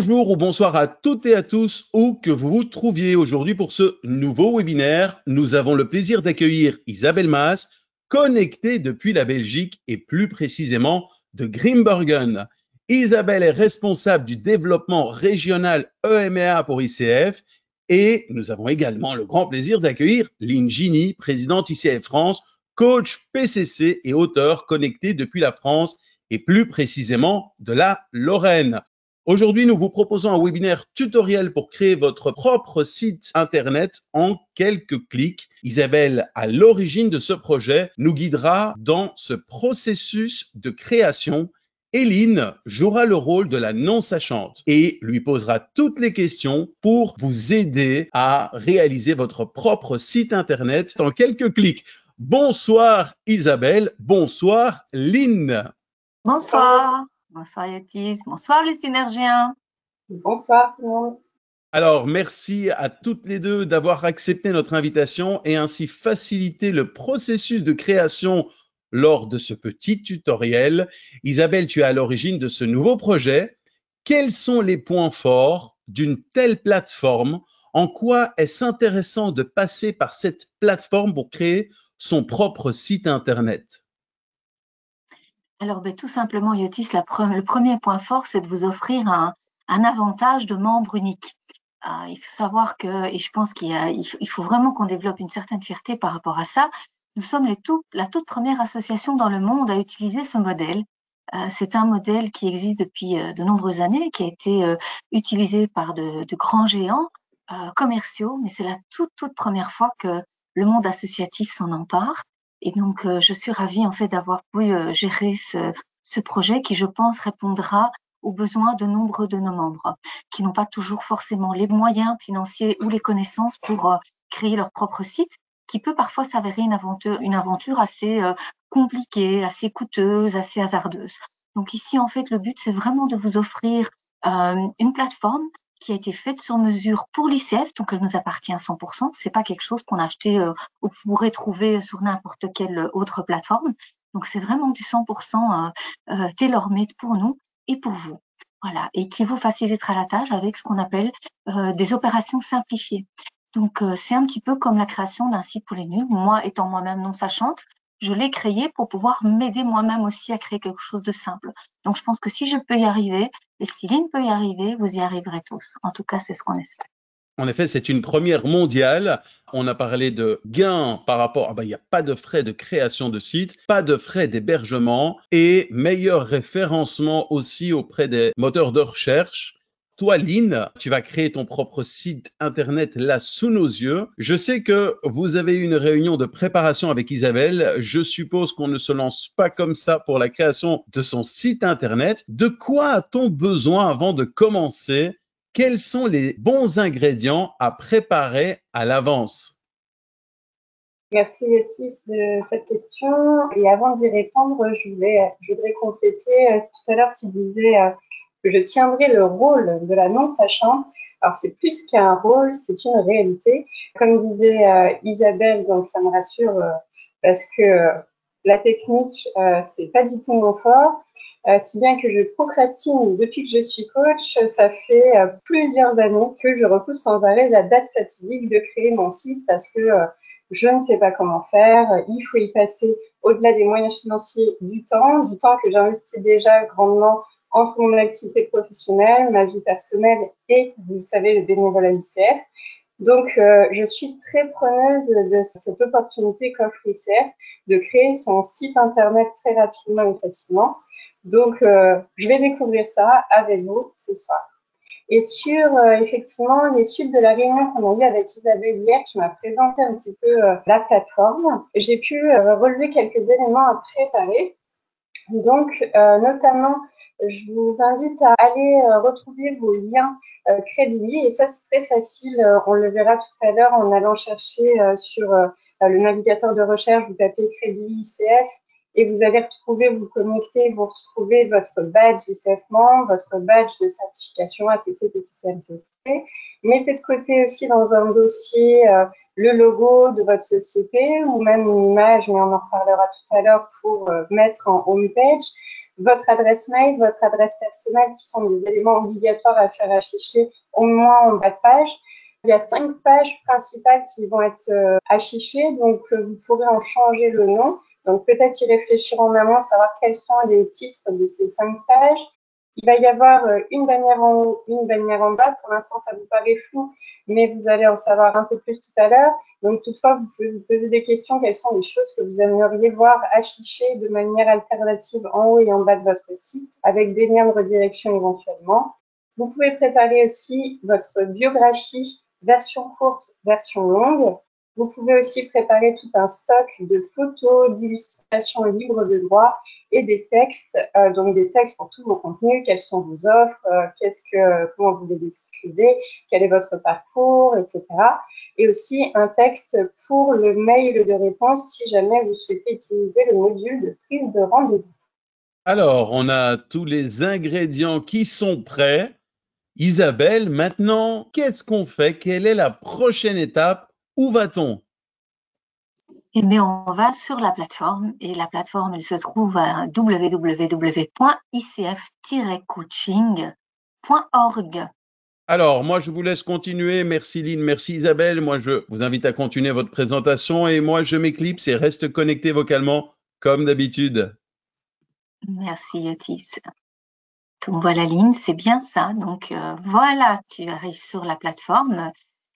Bonjour ou bonsoir à toutes et à tous, où que vous vous trouviez aujourd'hui pour ce nouveau webinaire. Nous avons le plaisir d'accueillir Isabelle Maas, connectée depuis la Belgique et plus précisément de Grimbergen. Isabelle est responsable du développement régional EMEA pour ICF et nous avons également le grand plaisir d'accueillir Lynn Gini, présidente ICF France, coach PCC et auteur connecté depuis la France et plus précisément de la Lorraine. Aujourd'hui, nous vous proposons un webinaire tutoriel pour créer votre propre site internet en quelques clics. Isabelle, à l'origine de ce projet, nous guidera dans ce processus de création. Lynn jouera le rôle de la non-sachante et lui posera toutes les questions pour vous aider à réaliser votre propre site internet en quelques clics. Bonsoir Isabelle, bonsoir Lynn. Bonsoir. Bonsoir Yotis. Bonsoir les synergiens. Bonsoir tout le monde. Alors, merci à toutes les deux d'avoir accepté notre invitation et ainsi facilité le processus de création lors de ce petit tutoriel. Isabelle, tu es à l'origine de ce nouveau projet. Quels sont les points forts d'une telle plateforme? En quoi est-ce intéressant de passer par cette plateforme pour créer son propre site Internet? Alors, tout simplement, Yotis, le premier point fort, c'est de vous offrir un avantage de membre unique. Il faut savoir que, et je pense il faut vraiment qu'on développe une certaine fierté par rapport à ça. Nous sommes la toute première association dans le monde à utiliser ce modèle. C'est un modèle qui existe depuis de nombreuses années, qui a été utilisé par de grands géants commerciaux, mais c'est la toute première fois que le monde associatif s'en empare. Et donc, je suis ravie en fait d'avoir pu gérer ce projet qui, je pense, répondra aux besoins de nombreux de nos membres qui n'ont pas toujours forcément les moyens financiers ou les connaissances pour créer leur propre site, qui peut parfois s'avérer une aventure assez compliquée, assez coûteuse, assez hasardeuse. Donc ici, en fait, le but, c'est vraiment de vous offrir une plateforme qui a été faite sur mesure pour l'ICF, donc elle nous appartient à 100%. C'est pas quelque chose qu'on a acheté ou que vous pourrez trouver sur n'importe quelle autre plateforme. Donc c'est vraiment du 100% tailor-made pour nous et pour vous. Voilà, et qui vous facilitera la tâche avec ce qu'on appelle des opérations simplifiées. Donc c'est un petit peu comme la création d'un site pour les nuls. Moi, étant moi-même non sachante, je l'ai créé pour pouvoir m'aider moi-même aussi à créer quelque chose de simple. Donc je pense que si je peux y arriver, et si Lynn peut y arriver, vous y arriverez tous. En tout cas, c'est ce qu'on espère. En effet, c'est une première mondiale. On a parlé de gains par rapport, il n'y a pas de frais de création de site, pas de frais d'hébergement et meilleur référencement aussi auprès des moteurs de recherche. Toi, Lynn, tu vas créer ton propre site internet là sous nos yeux. Je sais que vous avez eu une réunion de préparation avec Isabelle. Je suppose qu'on ne se lance pas comme ça pour la création de son site internet. De quoi a-t-on besoin avant de commencer? Quels sont les bons ingrédients à préparer à l'avance? Merci Yotis de cette question. Et avant d'y répondre, je voudrais compléter. Tout à l'heure, tu disais que je tiendrai le rôle de la non-sachante. Alors, c'est plus qu'un rôle, c'est une réalité. Comme disait Isabelle, donc ça me rassure parce que la technique, c'est pas du tout mon fort. Si bien que je procrastine depuis que je suis coach, ça fait plusieurs années que je repousse sans arrêt la date fatidique de créer mon site parce que je ne sais pas comment faire. Il faut y passer au-delà des moyens financiers du temps que j'investis déjà grandement entre mon activité professionnelle, ma vie personnelle et, vous le savez, le bénévolat ICF. Donc, je suis très preneuse de cette opportunité qu'offre l'ICF de créer son site internet très rapidement et facilement. Donc, je vais découvrir ça avec vous ce soir. Et sur, effectivement, les suites de la réunion qu'on a eue avec Isabelle hier, qui m'a présenté un petit peu la plateforme, j'ai pu relever quelques éléments à préparer. Donc, notamment, je vous invite à aller retrouver vos liens Crédit. Et ça, c'est très facile. On le verra tout à l'heure en allant chercher sur le navigateur de recherche. Vous tapez Crédit ICF et vous allez vous connecter, vous retrouvez votre badge ICF membre, votre badge de certification ACC, PCC, MCC. Mettez de côté aussi dans un dossier le logo de votre société ou même une image, mais on en reparlera tout à l'heure pour mettre en home page. votre adresse mail, votre adresse personnelle, qui sont des éléments obligatoires à faire afficher au moins en bas de page. Il y a 5 pages principales qui vont être affichées, donc vous pourrez en changer le nom. Donc peut-être y réfléchir en amont, savoir quels sont les titres de ces 5 pages. Il va y avoir une bannière en haut, une bannière en bas. Pour l'instant, ça vous paraît flou, mais vous allez en savoir un peu plus tout à l'heure. Donc toutefois, vous pouvez vous poser des questions. Quelles sont les choses que vous aimeriez voir affichées de manière alternative en haut et en bas de votre site, avec des liens de redirection éventuellement. Vous pouvez préparer aussi votre biographie, version courte, version longue. Vous pouvez aussi préparer tout un stock de photos, d'illustrations libres de droit et des textes, donc des textes pour tous vos contenus, quelles sont vos offres, comment vous les décrivez, quel est votre parcours, etc. Et aussi un texte pour le mail de réponse si jamais vous souhaitez utiliser le module de prise de rendez-vous. Alors, on a tous les ingrédients qui sont prêts. Isabelle, maintenant, qu'est-ce qu'on fait? Quelle est la prochaine étape? Où va-t-on? Eh bien, on va sur la plateforme et la plateforme, elle se trouve à www.icf-coaching.org. Alors, moi, je vous laisse continuer. Merci Lynn, merci Isabelle. Moi, je vous invite à continuer votre présentation et moi, je m'éclipse et reste connecté vocalement comme d'habitude. Merci Otis. Donc voilà Lynn, c'est bien ça. Donc voilà, tu arrives sur la plateforme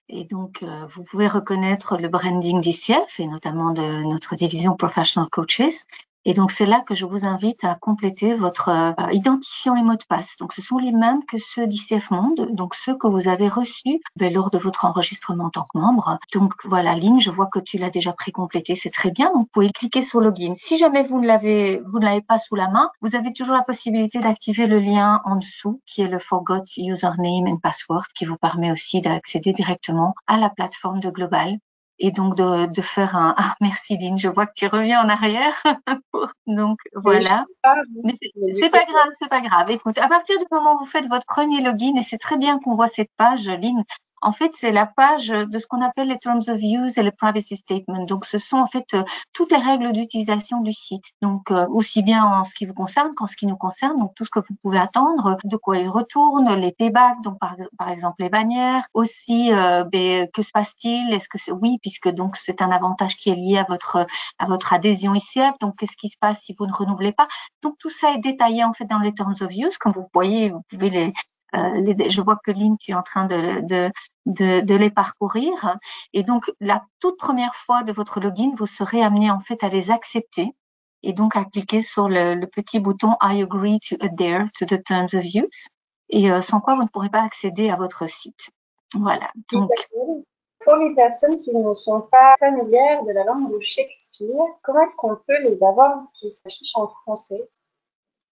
et donc vous pouvez reconnaître le branding d'ICF et notamment de notre division Professional Coaches. Et donc c'est là que je vous invite à compléter votre identifiant et mot de passe. Donc ce sont les mêmes que ceux d'ICF Monde, donc ceux que vous avez reçus lors de votre enregistrement en tant que membre. Donc voilà Lynn, je vois que tu l'as déjà précomplété, c'est très bien. Donc vous pouvez cliquer sur Login. Si jamais vous ne l'avez pas sous la main, vous avez toujours la possibilité d'activer le lien en dessous qui est le Forgot Username and Password qui vous permet aussi d'accéder directement à la plateforme de Global. Et donc de faire merci Lynn, je vois que tu reviens en arrière. Donc voilà. Mais c'est pas grave, c'est pas grave. Écoute, à partir du moment où vous faites votre premier login, et c'est très bien qu'on voit cette page, Lynn, en fait, c'est la page de ce qu'on appelle les Terms of Use et le Privacy Statement. Donc, ce sont en fait toutes les règles d'utilisation du site. Donc, aussi bien en ce qui vous concerne qu'en ce qui nous concerne. Donc, tout ce que vous pouvez attendre, de quoi il retourne, les paybacks, donc par exemple les bannières. Aussi, que se passe-t-il? Est-ce que c'est oui, puisque donc c'est un avantage qui est lié à votre adhésion ICF. Donc, qu'est-ce qui se passe si vous ne renouvelez pas? Donc, tout ça est détaillé en fait dans les Terms of Use. Comme vous voyez, vous pouvez je vois que Lynn, tu es en train de les parcourir. Et donc, la toute première fois de votre login, vous serez amené en fait à les accepter et donc à cliquer sur le petit bouton I agree to adhere to the terms of use. Et sans quoi vous ne pourrez pas accéder à votre site. Voilà. Donc, pour les personnes qui ne sont pas familières de la langue de Shakespeare, comment est-ce qu'on peut les avoir qui s'affichent en français?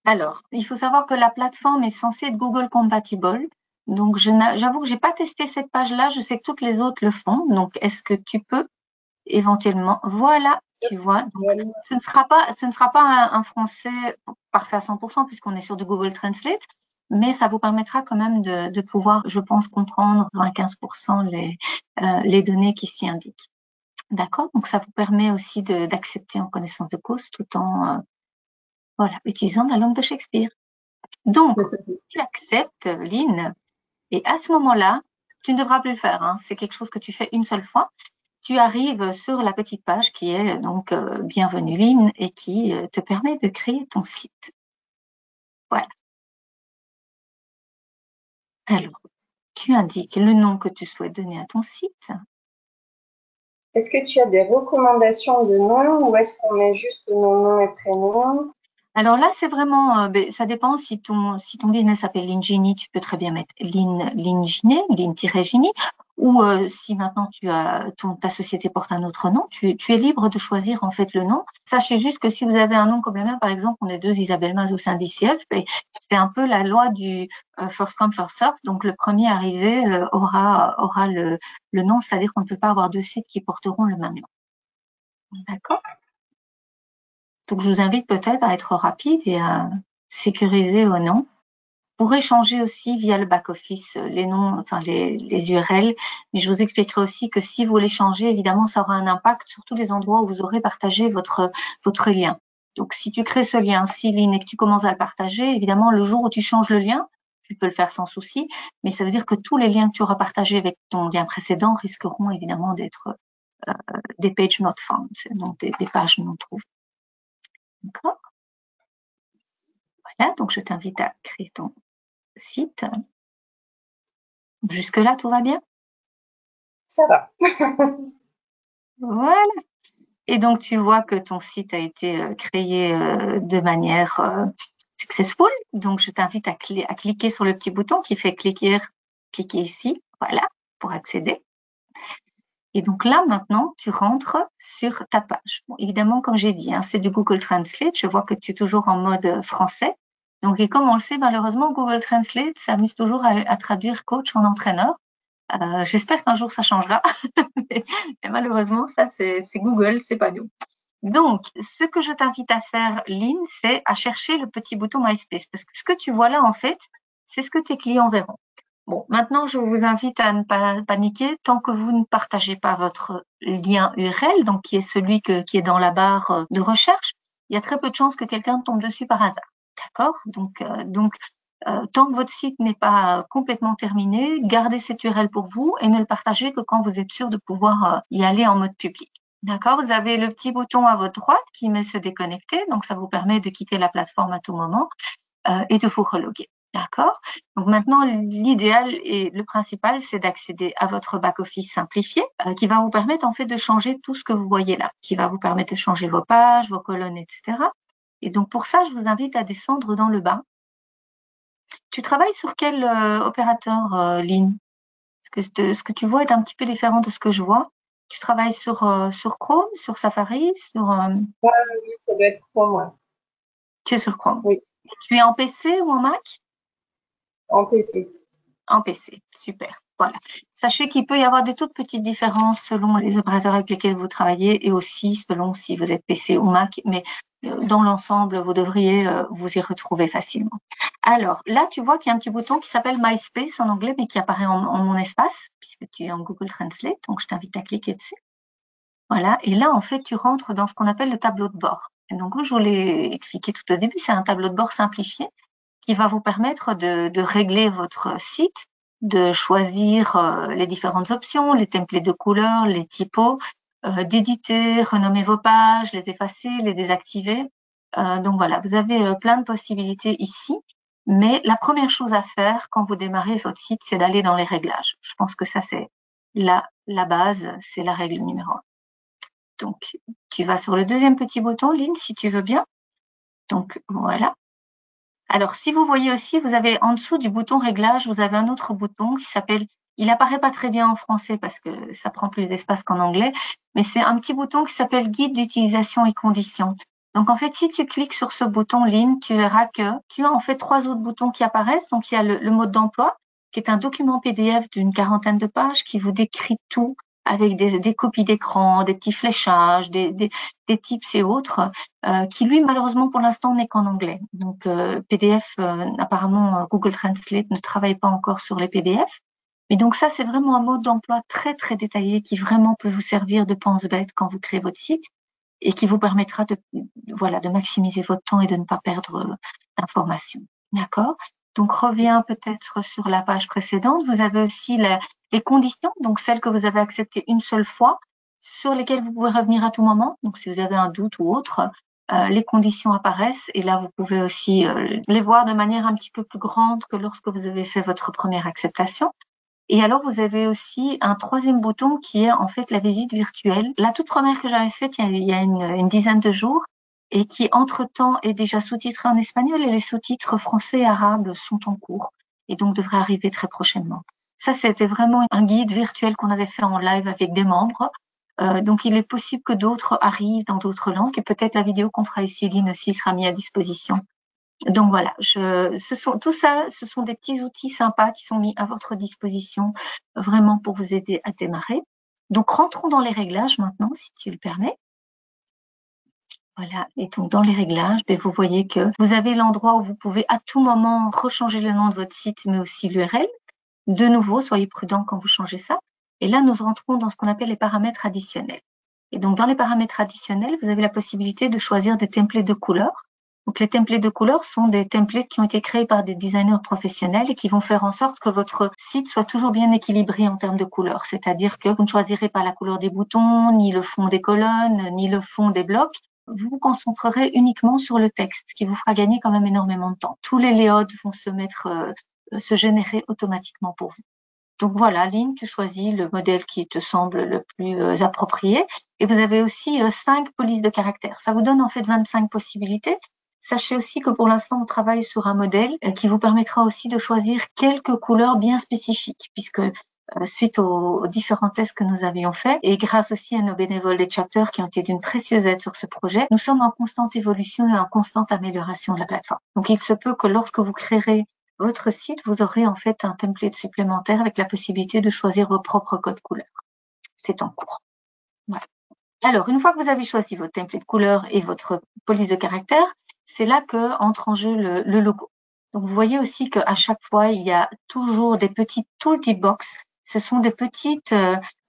Alors, il faut savoir que la plateforme est censée être Google compatible. Donc, j'avoue que j'ai pas testé cette page-là. Je sais que toutes les autres le font. Donc, est-ce que tu peux éventuellement, voilà, tu vois. Donc, ce ne sera pas un français parfait à 100% puisqu'on est sur de Google Translate, mais ça vous permettra quand même de pouvoir, je pense, comprendre 15% les données qui s'y indiquent. D'accord? Donc, ça vous permet aussi d'accepter en connaissance de cause tout en utilisant la langue de Shakespeare. Donc, tu acceptes, Lynn, et à ce moment-là, tu ne devras plus le faire. Hein, c'est quelque chose que tu fais une seule fois. Tu arrives sur la petite page qui est donc Bienvenue Lynn et qui te permet de créer ton site. Voilà. Alors, tu indiques le nom que tu souhaites donner à ton site. Est-ce que tu as des recommandations de nom ou est-ce qu'on met juste nos noms et prénoms? Alors là, c'est vraiment, ça dépend si ton business s'appelle Lynn Genie, tu peux très bien mettre Lynn Ginet, Lynn-Genie, ou si maintenant ta société porte un autre nom, tu es libre de choisir en fait le nom. Sachez juste que si vous avez un nom comme le mien, par exemple, on est 2 Isabelle Maz au sein d'ICF, c'est un peu la loi du first come first serve. Donc le premier arrivé aura le nom, c'est-à-dire qu'on ne peut pas avoir 2 sites qui porteront le même nom. D'accord? Donc, je vous invite peut-être à être rapide et à sécuriser vos noms. Pour échanger aussi via le back-office les noms, enfin les URL, mais je vous expliquerai aussi que si vous les changez, évidemment, ça aura un impact sur tous les endroits où vous aurez partagé votre lien. Donc, si tu crées ce lien Lynn, et que tu commences à le partager, évidemment, le jour où tu changes le lien, tu peux le faire sans souci, mais ça veut dire que tous les liens que tu auras partagés avec ton lien précédent risqueront évidemment d'être des pages not found, donc des pages non trouvées. D'accord? Voilà, donc je t'invite à créer ton site. Jusque-là, tout va bien? Ça va. Voilà. Et donc, tu vois que ton site a été créé de manière successful. Donc, je t'invite à cliquer sur le petit bouton qui fait cliquer ici, voilà, pour accéder. Et donc là, maintenant, tu rentres sur ta page. Bon, évidemment, comme j'ai dit, c'est du Google Translate. Je vois que tu es toujours en mode français. Donc, et comme on le sait, malheureusement, Google Translate s'amuse toujours à traduire coach en entraîneur. J'espère qu'un jour ça changera, mais malheureusement, ça c'est Google, c'est pas nous. Donc, ce que je t'invite à faire, Lynn, c'est à chercher le petit bouton MySpace, parce que ce que tu vois là, en fait, c'est ce que tes clients verront. Bon, maintenant, je vous invite à ne pas paniquer tant que vous ne partagez pas votre lien URL, donc qui est celui qui est dans la barre de recherche. Il y a très peu de chances que quelqu'un tombe dessus par hasard. D'accord? Donc, tant que votre site n'est pas complètement terminé, gardez cette URL pour vous et ne le partagez que quand vous êtes sûr de pouvoir y aller en mode public. D'accord? Vous avez le petit bouton à votre droite qui met se déconnecter, donc ça vous permet de quitter la plateforme à tout moment et de vous reloguer. D'accord? Donc maintenant, l'idéal et le principal, c'est d'accéder à votre back-office simplifié qui va vous permettre en fait de changer tout ce que vous voyez là, qui va vous permettre de changer vos pages, vos colonnes, etc. Et donc pour ça, je vous invite à descendre dans le bas. Tu travailles sur quel opérateur, Lynn? Parce que ce que tu vois est un petit peu différent de ce que je vois. Tu travailles sur Chrome, sur Safari, sur... Oui, ça doit être Chrome, ouais. Tu es sur Chrome. Oui. Tu es en PC ou en Mac? En PC. En PC, super. Voilà. Sachez qu'il peut y avoir des toutes petites différences selon les opérateurs avec lesquels vous travaillez et aussi selon si vous êtes PC ou Mac, mais dans l'ensemble, vous devriez vous y retrouver facilement. Alors, là, tu vois qu'il y a un petit bouton qui s'appelle MySpace en anglais, mais qui apparaît en mon espace, puisque tu es en Google Translate, donc je t'invite à cliquer dessus. Voilà, et là, en fait, tu rentres dans ce qu'on appelle le tableau de bord. Et donc, comme je vous l'ai expliqué tout au début, c'est un tableau de bord simplifié qui va vous permettre de régler votre site, de choisir les différentes options, les templates de couleurs, les typos, d'éditer, renommer vos pages, les effacer, les désactiver. Donc voilà, vous avez plein de possibilités ici. Mais la première chose à faire quand vous démarrez votre site, c'est d'aller dans les réglages. Je pense que ça, c'est la base, c'est la règle numéro 1. Donc, tu vas sur le deuxième petit bouton, Lynn, si tu veux bien. Donc, voilà. Alors, si vous voyez aussi, vous avez en dessous du bouton réglage, vous avez un autre bouton qui s'appelle, il apparaît pas très bien en français parce que ça prend plus d'espace qu'en anglais, mais c'est un petit bouton qui s'appelle guide d'utilisation et conditions. Donc, en fait, si tu cliques sur ce bouton Lynn, tu verras que tu as en fait 3 autres boutons qui apparaissent. Donc, il y a le mode d'emploi, qui est un document PDF d'une 40aine de pages qui vous décrit tout avec des copies d'écran, des petits fléchages, des tips et autres, qui lui, malheureusement, pour l'instant, n'est qu'en anglais. Donc, PDF, apparemment, Google Translate ne travaille pas encore sur les PDF. Mais donc ça, c'est vraiment un mode d'emploi très, très détaillé qui vraiment peut vous servir de pense-bête quand vous créez votre site et qui vous permettra de maximiser votre temps et de ne pas perdre d'informations. D'accord? Donc, reviens peut-être sur la page précédente. Vous avez aussi les conditions, donc celles que vous avez acceptées une seule fois, sur lesquelles vous pouvez revenir à tout moment. Donc, si vous avez un doute ou autre, les conditions apparaissent et là, vous pouvez aussi les voir de manière un petit peu plus grande que lorsque vous avez fait votre première acceptation. Et alors, vous avez aussi un troisième bouton qui est en fait la visite virtuelle. La toute première que j'avais faite il y a une dizaine de jours et qui, entre-temps, est déjà sous-titrée en espagnol et les sous-titres français et arabes sont en cours et donc devraient arriver très prochainement. Ça, c'était vraiment un guide virtuel qu'on avait fait en live avec des membres. Donc, il est possible que d'autres arrivent dans d'autres langues et peut-être la vidéo qu'on fera ici, Lynn, aussi sera mise à disposition. Donc voilà, tout ça, ce sont des petits outils sympas qui sont mis à votre disposition vraiment pour vous aider à démarrer. Donc rentrons dans les réglages maintenant, si tu le permets. Voilà, et donc dans les réglages, vous voyez que vous avez l'endroit où vous pouvez à tout moment rechanger le nom de votre site, mais aussi l'URL. De nouveau, soyez prudents quand vous changez ça. Et là, nous rentrons dans ce qu'on appelle les paramètres additionnels. Et donc, dans les paramètres additionnels, vous avez la possibilité de choisir des templates de couleurs. Donc, les templates de couleurs sont des templates qui ont été créés par des designers professionnels et qui vont faire en sorte que votre site soit toujours bien équilibré en termes de couleurs. C'est-à-dire que vous ne choisirez pas la couleur des boutons, ni le fond des colonnes, ni le fond des blocs. Vous vous concentrerez uniquement sur le texte, ce qui vous fera gagner quand même énormément de temps. Tous les layouts vont se générer automatiquement pour vous. Donc voilà, Lynn, tu choisis le modèle qui te semble le plus approprié. Et vous avez aussi 5 polices de caractères. Ça vous donne en fait 25 possibilités. Sachez aussi que pour l'instant, on travaille sur un modèle qui vous permettra aussi de choisir quelques couleurs bien spécifiques, puisque suite aux différents tests que nous avions faits, et grâce aussi à nos bénévoles des chapters qui ont été d'une précieuse aide sur ce projet, nous sommes en constante évolution et en constante amélioration de la plateforme. Donc il se peut que lorsque vous créerez votre site, vous aurez en fait un template supplémentaire avec la possibilité de choisir vos propres codes couleurs. C'est en cours. Voilà. Alors, une fois que vous avez choisi votre template couleur et votre police de caractère, c'est là que entre en jeu le logo. Donc, vous voyez aussi qu'à chaque fois, il y a toujours des petites tooltip box. Ce sont des petites,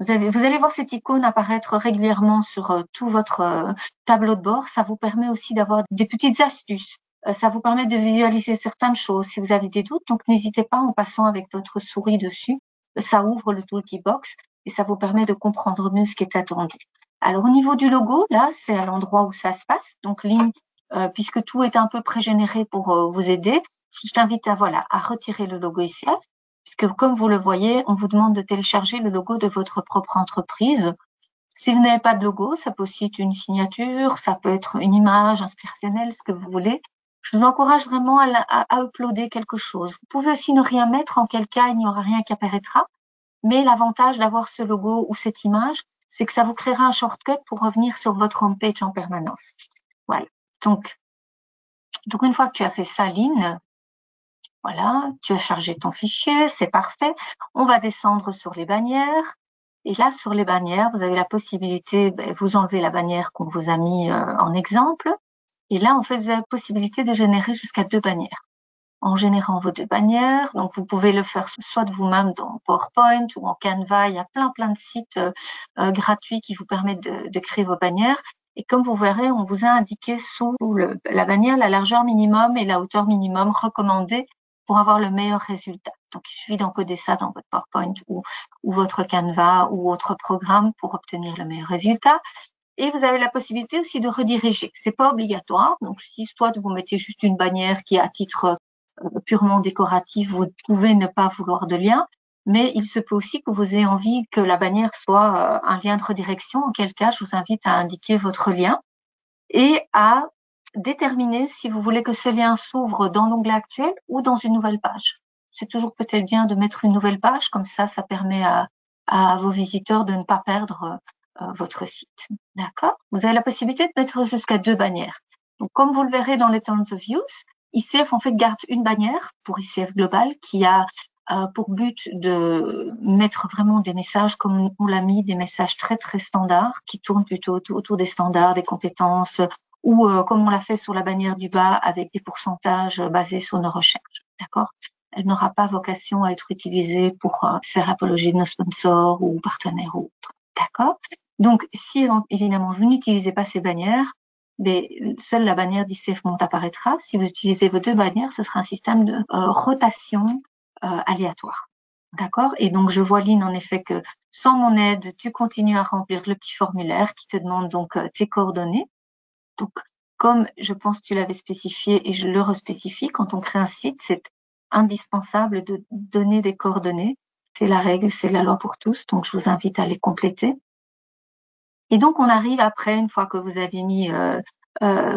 vous allez voir cette icône apparaître régulièrement sur tout votre tableau de bord. Ça vous permet aussi d'avoir des petites astuces. Ça vous permet de visualiser certaines choses si vous avez des doutes. Donc, n'hésitez pas en passant avec votre souris dessus. Ça ouvre le tooltip box et ça vous permet de comprendre mieux ce qui est attendu. Alors, au niveau du logo, là, c'est à l'endroit où ça se passe. Donc, Lynn, puisque tout est un peu pré-généré pour vous aider, je t'invite à retirer le logo ICF, puisque comme vous le voyez, on vous demande de télécharger le logo de votre propre entreprise. Si vous n'avez pas de logo, ça peut aussi être une signature, ça peut être une image inspirationnelle, ce que vous voulez. Je vous encourage vraiment à uploader quelque chose. Vous pouvez aussi ne rien mettre, en quel cas il n'y aura rien qui apparaîtra. Mais l'avantage d'avoir ce logo ou cette image, c'est que ça vous créera un shortcut pour revenir sur votre homepage en permanence. Voilà. Donc une fois que tu as fait ça, Lynn, voilà, tu as chargé ton fichier, c'est parfait. On va descendre sur les bannières. Et là, sur les bannières, vous avez la possibilité, vous enlevez la bannière qu'on vous a mis en exemple. Et là, en fait, vous avez la possibilité de générer jusqu'à 2 bannières. En générant vos 2 bannières, donc vous pouvez le faire soit de vous-même dans PowerPoint ou en Canva. Il y a plein de sites gratuits qui vous permettent de créer vos bannières. Et comme vous verrez, on vous a indiqué sous la bannière la largeur minimum et la hauteur minimum recommandée pour avoir le meilleur résultat. Donc, il suffit d'encoder ça dans votre PowerPoint ou votre Canva ou autre programme pour obtenir le meilleur résultat. Et vous avez la possibilité aussi de rediriger. C'est pas obligatoire. Donc, si soit vous mettez juste une bannière qui est à titre purement décoratif, vous pouvez ne pas vouloir de lien, mais il se peut aussi que vous ayez envie que la bannière soit un lien de redirection, en quel cas je vous invite à indiquer votre lien et à déterminer si vous voulez que ce lien s'ouvre dans l'onglet actuel ou dans une nouvelle page. C'est toujours peut-être bien de mettre une nouvelle page, comme ça permet à vos visiteurs de ne pas perdre votre site. D'accord? Vous avez la possibilité de mettre jusqu'à 2 bannières. Donc, comme vous le verrez dans les Terms of Use, ICF en fait garde une bannière pour ICF Global qui a pour but de mettre vraiment des messages comme on l'a mis, des messages très standards qui tournent plutôt autour des standards, des compétences ou comme on l'a fait sur la bannière du bas avec des pourcentages basés sur nos recherches. D'accord? Elle n'aura pas vocation à être utilisée pour faire apologie de nos sponsors ou partenaires ou autres. D'accord? Donc, si évidemment vous n'utilisez pas ces bannières, mais seule la bannière d'ICF Monte apparaîtra. Si vous utilisez vos 2 bannières, ce sera un système de rotation aléatoire. D'accord? Et donc, je vois, Lynn, en effet, que sans mon aide, tu continues à remplir le petit formulaire qui te demande donc tes coordonnées. Donc, comme je pense que tu l'avais spécifié et je le respécifie, quand on crée un site, c'est indispensable de donner des coordonnées. C'est la règle, c'est la loi pour tous. Donc, je vous invite à les compléter. Et donc, on arrive après, une fois que vous avez mis,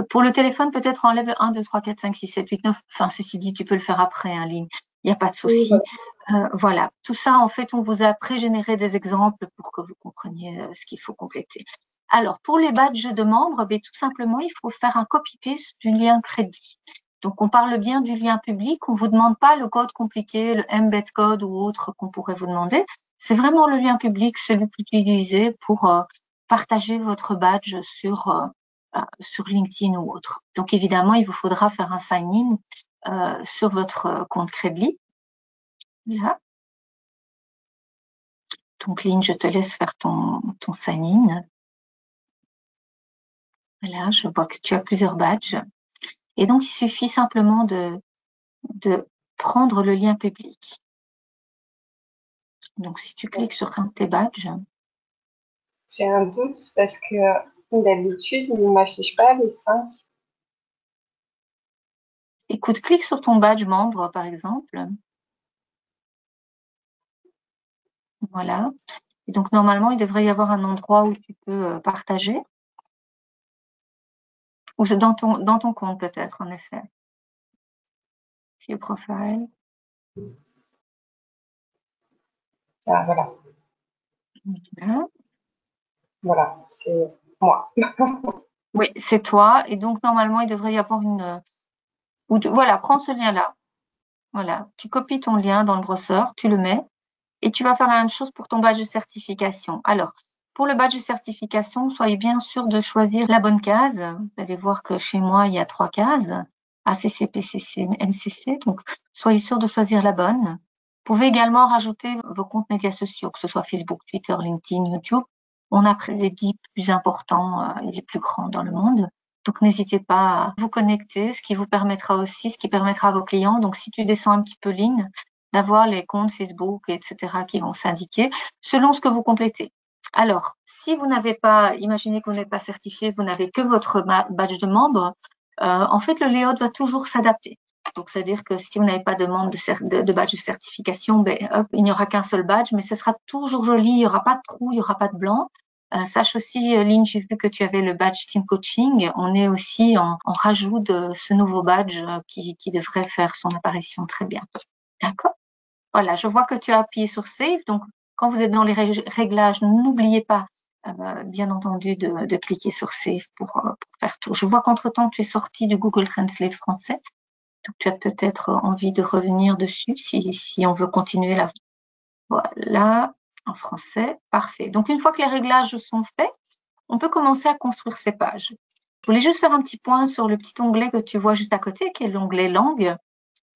pour le téléphone, peut-être enlève 1, 2, 3, 4, 5, 6, 7, 8, 9. Enfin, ceci dit, tu peux le faire après, hein, Lynn. Il n'y a pas de souci. Oui, voilà. Tout ça, en fait, on vous a pré-généré des exemples pour que vous compreniez ce qu'il faut compléter. Alors, pour les badges de membres, tout simplement, il faut faire un copy-paste du lien crédit. Donc, on parle bien du lien public. On vous demande pas le code compliqué, le embed code ou autre qu'on pourrait vous demander. C'est vraiment le lien public, celui que vous utilisez pour partager votre badge sur LinkedIn ou autre. Donc, évidemment, il vous faudra faire un sign-in sur votre compte Credly. Là. Donc, Lynn, je te laisse faire ton sign-in. Là, je vois que tu as plusieurs badges. Et donc, il suffit simplement de prendre le lien public. Donc, si tu cliques sur un de tes badges. J'ai un doute parce que d'habitude, il ne m'affiche pas les 5. Écoute, clique sur ton badge membre, par exemple. Voilà. Et donc, normalement, il devrait y avoir un endroit où tu peux partager. Ou dans ton compte, peut-être, en effet. View profile. Ah, voilà. Voilà. Voilà, c'est moi. Oui, c'est toi. Et donc, normalement, il devrait y avoir voilà, prends ce lien-là. Voilà. Tu copies ton lien dans le brosseur, tu le mets. Et tu vas faire la même chose pour ton badge de certification. Alors, pour le badge de certification, soyez bien sûr de choisir la bonne case. Vous allez voir que chez moi, il y a 3 cases. ACC, PCC, MCC. Donc, soyez sûr de choisir la bonne. Vous pouvez également rajouter vos comptes médias sociaux, que ce soit Facebook, Twitter, LinkedIn, YouTube. On a les 10 plus importants et les plus grands dans le monde. Donc, n'hésitez pas à vous connecter, ce qui permettra à vos clients. Donc, si tu descends un petit peu ligne, d'avoir les comptes Facebook, etc., qui vont s'indiquer selon ce que vous complétez. Alors, si vous n'avez pas, imaginez que vous n'êtes pas certifié, vous n'avez que votre badge de membre, en fait, le layout va toujours s'adapter. Donc, c'est-à-dire que si vous n'avez pas de membre de badge de certification, il n'y aura qu'un seul badge, mais ce sera toujours joli, il n'y aura pas de trou, il n'y aura pas de blanc. Sache aussi, Lynn, j'ai vu que tu avais le badge Team Coaching. On est aussi en rajout de ce nouveau badge qui devrait faire son apparition très bientôt. D'accord? Voilà, je vois que tu as appuyé sur Save. Donc, quand vous êtes dans les réglages, n'oubliez pas, bien entendu, de cliquer sur Save pour faire tout. Je vois qu'entre-temps, tu es sorti du Google Translate français. Donc, tu as peut-être envie de revenir dessus si on veut continuer là. Voilà, en français. Parfait. Donc, une fois que les réglages sont faits, on peut commencer à construire ces pages. Je voulais juste faire un petit point sur le petit onglet que tu vois juste à côté, qui est l'onglet langue.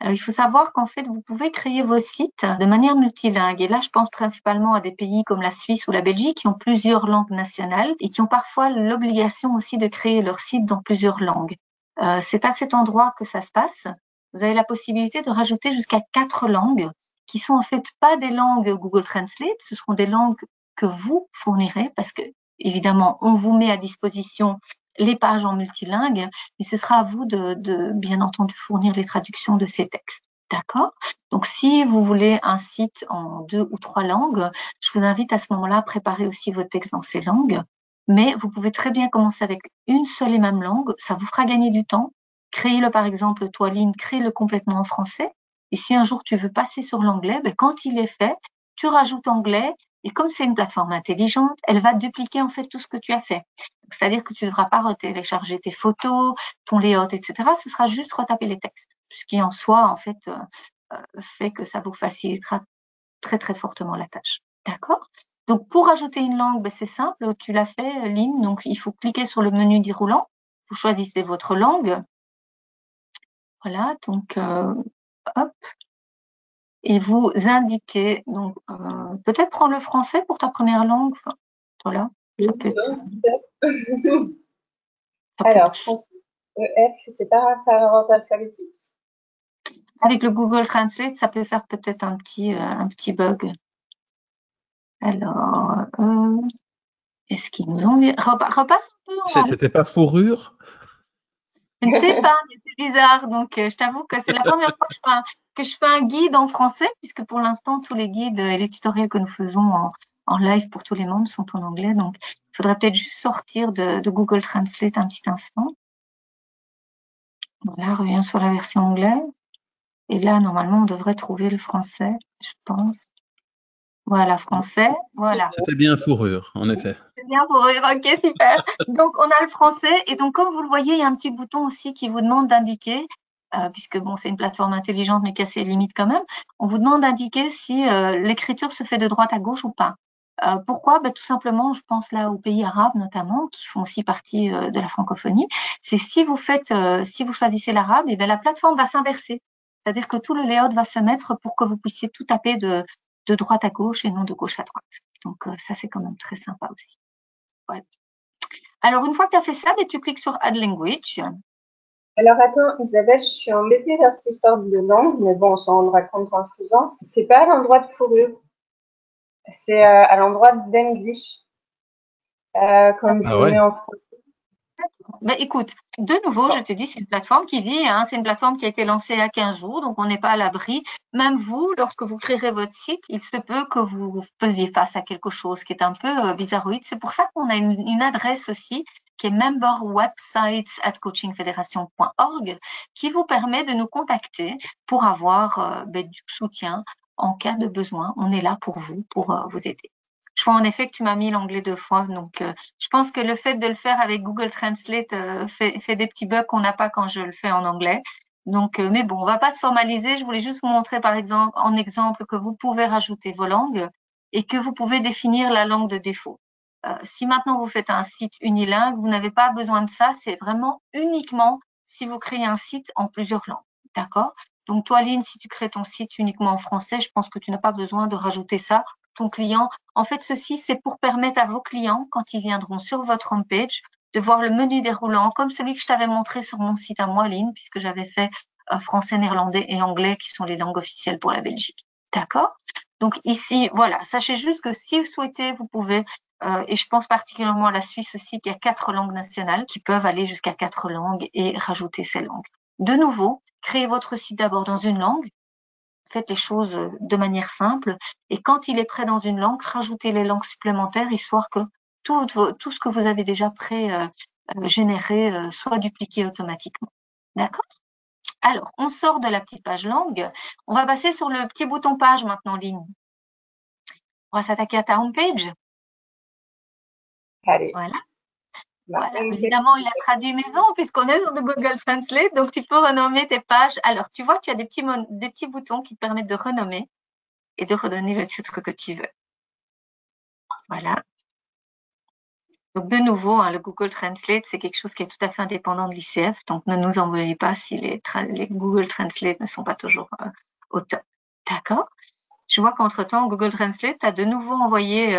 Alors, il faut savoir qu'en fait, vous pouvez créer vos sites de manière multilingue. Et là, je pense principalement à des pays comme la Suisse ou la Belgique qui ont plusieurs langues nationales et qui ont parfois l'obligation aussi de créer leur site dans plusieurs langues. C'est à cet endroit que ça se passe. Vous avez la possibilité de rajouter jusqu'à 4 langues qui sont en fait pas des langues Google Translate, ce seront des langues que vous fournirez parce que, évidemment, on vous met à disposition les pages en multilingue, mais ce sera à vous de bien entendu fournir les traductions de ces textes. D'accord? Donc, si vous voulez un site en 2 ou 3 langues, je vous invite à ce moment-là à préparer aussi vos textes dans ces langues. Mais vous pouvez très bien commencer avec une seule et même langue. Ça vous fera gagner du temps. Créez-le, par exemple, toi, Lynn, crée-le complètement en français. Et si un jour tu veux passer sur l'anglais, quand il est fait, tu rajoutes anglais. Et comme c'est une plateforme intelligente, elle va dupliquer en fait tout ce que tu as fait. C'est-à-dire que tu ne devras pas retélécharger tes photos, ton layout, etc. Ce sera juste retaper les textes, ce qui en soi, en fait, fait que ça vous facilitera très, très fortement la tâche. D'accord? Donc, pour ajouter une langue, c'est simple. Tu l'as fait, Lynn. Donc, il faut cliquer sur le menu déroulant. Vous choisissez votre langue. Voilà. Donc, hop. Et vous indiquez, donc, peut-être prendre le français pour ta première langue. Enfin, voilà. Ça peut être, Alors, EF, c'est pas par ordre alphabétique? Avec le Google Translate, ça peut faire peut-être un petit bug. Alors, est-ce qu'ils nous ont... Repasse un peu. C'était pas fourrure? Je ne sais pas, mais c'est bizarre. Donc, je t'avoue que c'est la première fois que je fais un guide en français, puisque pour l'instant, tous les guides et les tutoriels que nous faisons en live pour tous les membres sont en anglais. Donc, il faudrait peut-être juste sortir de Google Translate un petit instant. Voilà, reviens sur la version anglaise. Et là, normalement, on devrait trouver le français, je pense. Voilà, français. Voilà. C'était bien fourrure, en effet. C'est bien pour rire. Ok, super. Donc, on a le français. Et donc, comme vous le voyez, il y a un petit bouton aussi qui vous demande d'indiquer, puisque bon, c'est une plateforme intelligente, mais qui a ses limites quand même. On vous demande d'indiquer si l'écriture se fait de droite à gauche ou pas. Pourquoi? Tout simplement, je pense là aux pays arabes notamment, qui font aussi partie de la francophonie. C'est si vous choisissez l'arabe, et bien la plateforme va s'inverser. C'est-à-dire que tout le layout va se mettre pour que vous puissiez tout taper de droite à gauche et non de gauche à droite. Donc, ça, c'est quand même très sympa aussi. Ouais. Alors, une fois que tu as fait ça, tu cliques sur Add Language. Alors attends, Isabelle, je suis embêtée vers cette histoire de langue, mais bon, on s'en rendra compte en le faisant. C'est pas à l'endroit de fourrure, c'est à l'endroit d'English, comme Ah je mets ouais. en français. Ben, écoute, de nouveau, je te dis, c'est une plateforme qui vit, hein, c'est une plateforme qui a été lancée il y a 15 jours, donc on n'est pas à l'abri. Même vous, lorsque vous créerez votre site, il se peut que vous faisiez face à quelque chose qui est un peu bizarroïde. C'est pour ça qu'on a une adresse aussi qui est memberwebsites@coachingfederation.org qui vous permet de nous contacter pour avoir du soutien en cas de besoin. On est là pour vous, pour vous aider. Je vois en effet que tu m'as mis l'anglais 2 fois, donc je pense que le fait de le faire avec Google Translate fait des petits bugs qu'on n'a pas quand je le fais en anglais. Donc, mais bon, on va pas se formaliser. Je voulais juste vous montrer, par exemple, en exemple, que vous pouvez rajouter vos langues et que vous pouvez définir la langue de défaut. Si maintenant vous faites un site unilingue, vous n'avez pas besoin de ça. C'est vraiment uniquement si vous créez un site en plusieurs langues. D'accord? Donc, toi, Lynn, si tu crées ton site uniquement en français, je pense que tu n'as pas besoin de rajouter ça. Ton client, en fait, ceci, c'est pour permettre à vos clients, quand ils viendront sur votre homepage, de voir le menu déroulant, comme celui que je t'avais montré sur mon site à moi, Lynn, puisque j'avais fait français, néerlandais et anglais, qui sont les langues officielles pour la Belgique. D'accord? Donc ici, voilà, sachez juste que si vous souhaitez, vous pouvez, et je pense particulièrement à la Suisse aussi, qui a 4 langues nationales, qui peuvent aller jusqu'à 4 langues et rajouter ces langues. De nouveau, créez votre site d'abord dans une langue, faites les choses de manière simple. Et quand il est prêt dans une langue, rajoutez les langues supplémentaires, histoire que tout ce que vous avez déjà généré soit dupliqué automatiquement. D'accord? Alors, on sort de la petite page langue. On va passer sur le petit bouton page maintenant, Lynn. On va s'attaquer à ta homepage. Allez. Voilà. Voilà. Évidemment, il a traduit maison puisqu'on est sur le Google Translate, donc tu peux renommer tes pages. Alors, tu vois, tu as des petits boutons qui te permettent de renommer et de redonner le titre que tu veux. Voilà. Donc, de nouveau, hein, le Google Translate, c'est quelque chose qui est tout à fait indépendant de l'ICF. Donc, ne nous envoyez pas si les Google Translate ne sont pas toujours au top. D'accord? Je vois qu'entre-temps, Google Translate a de nouveau envoyé,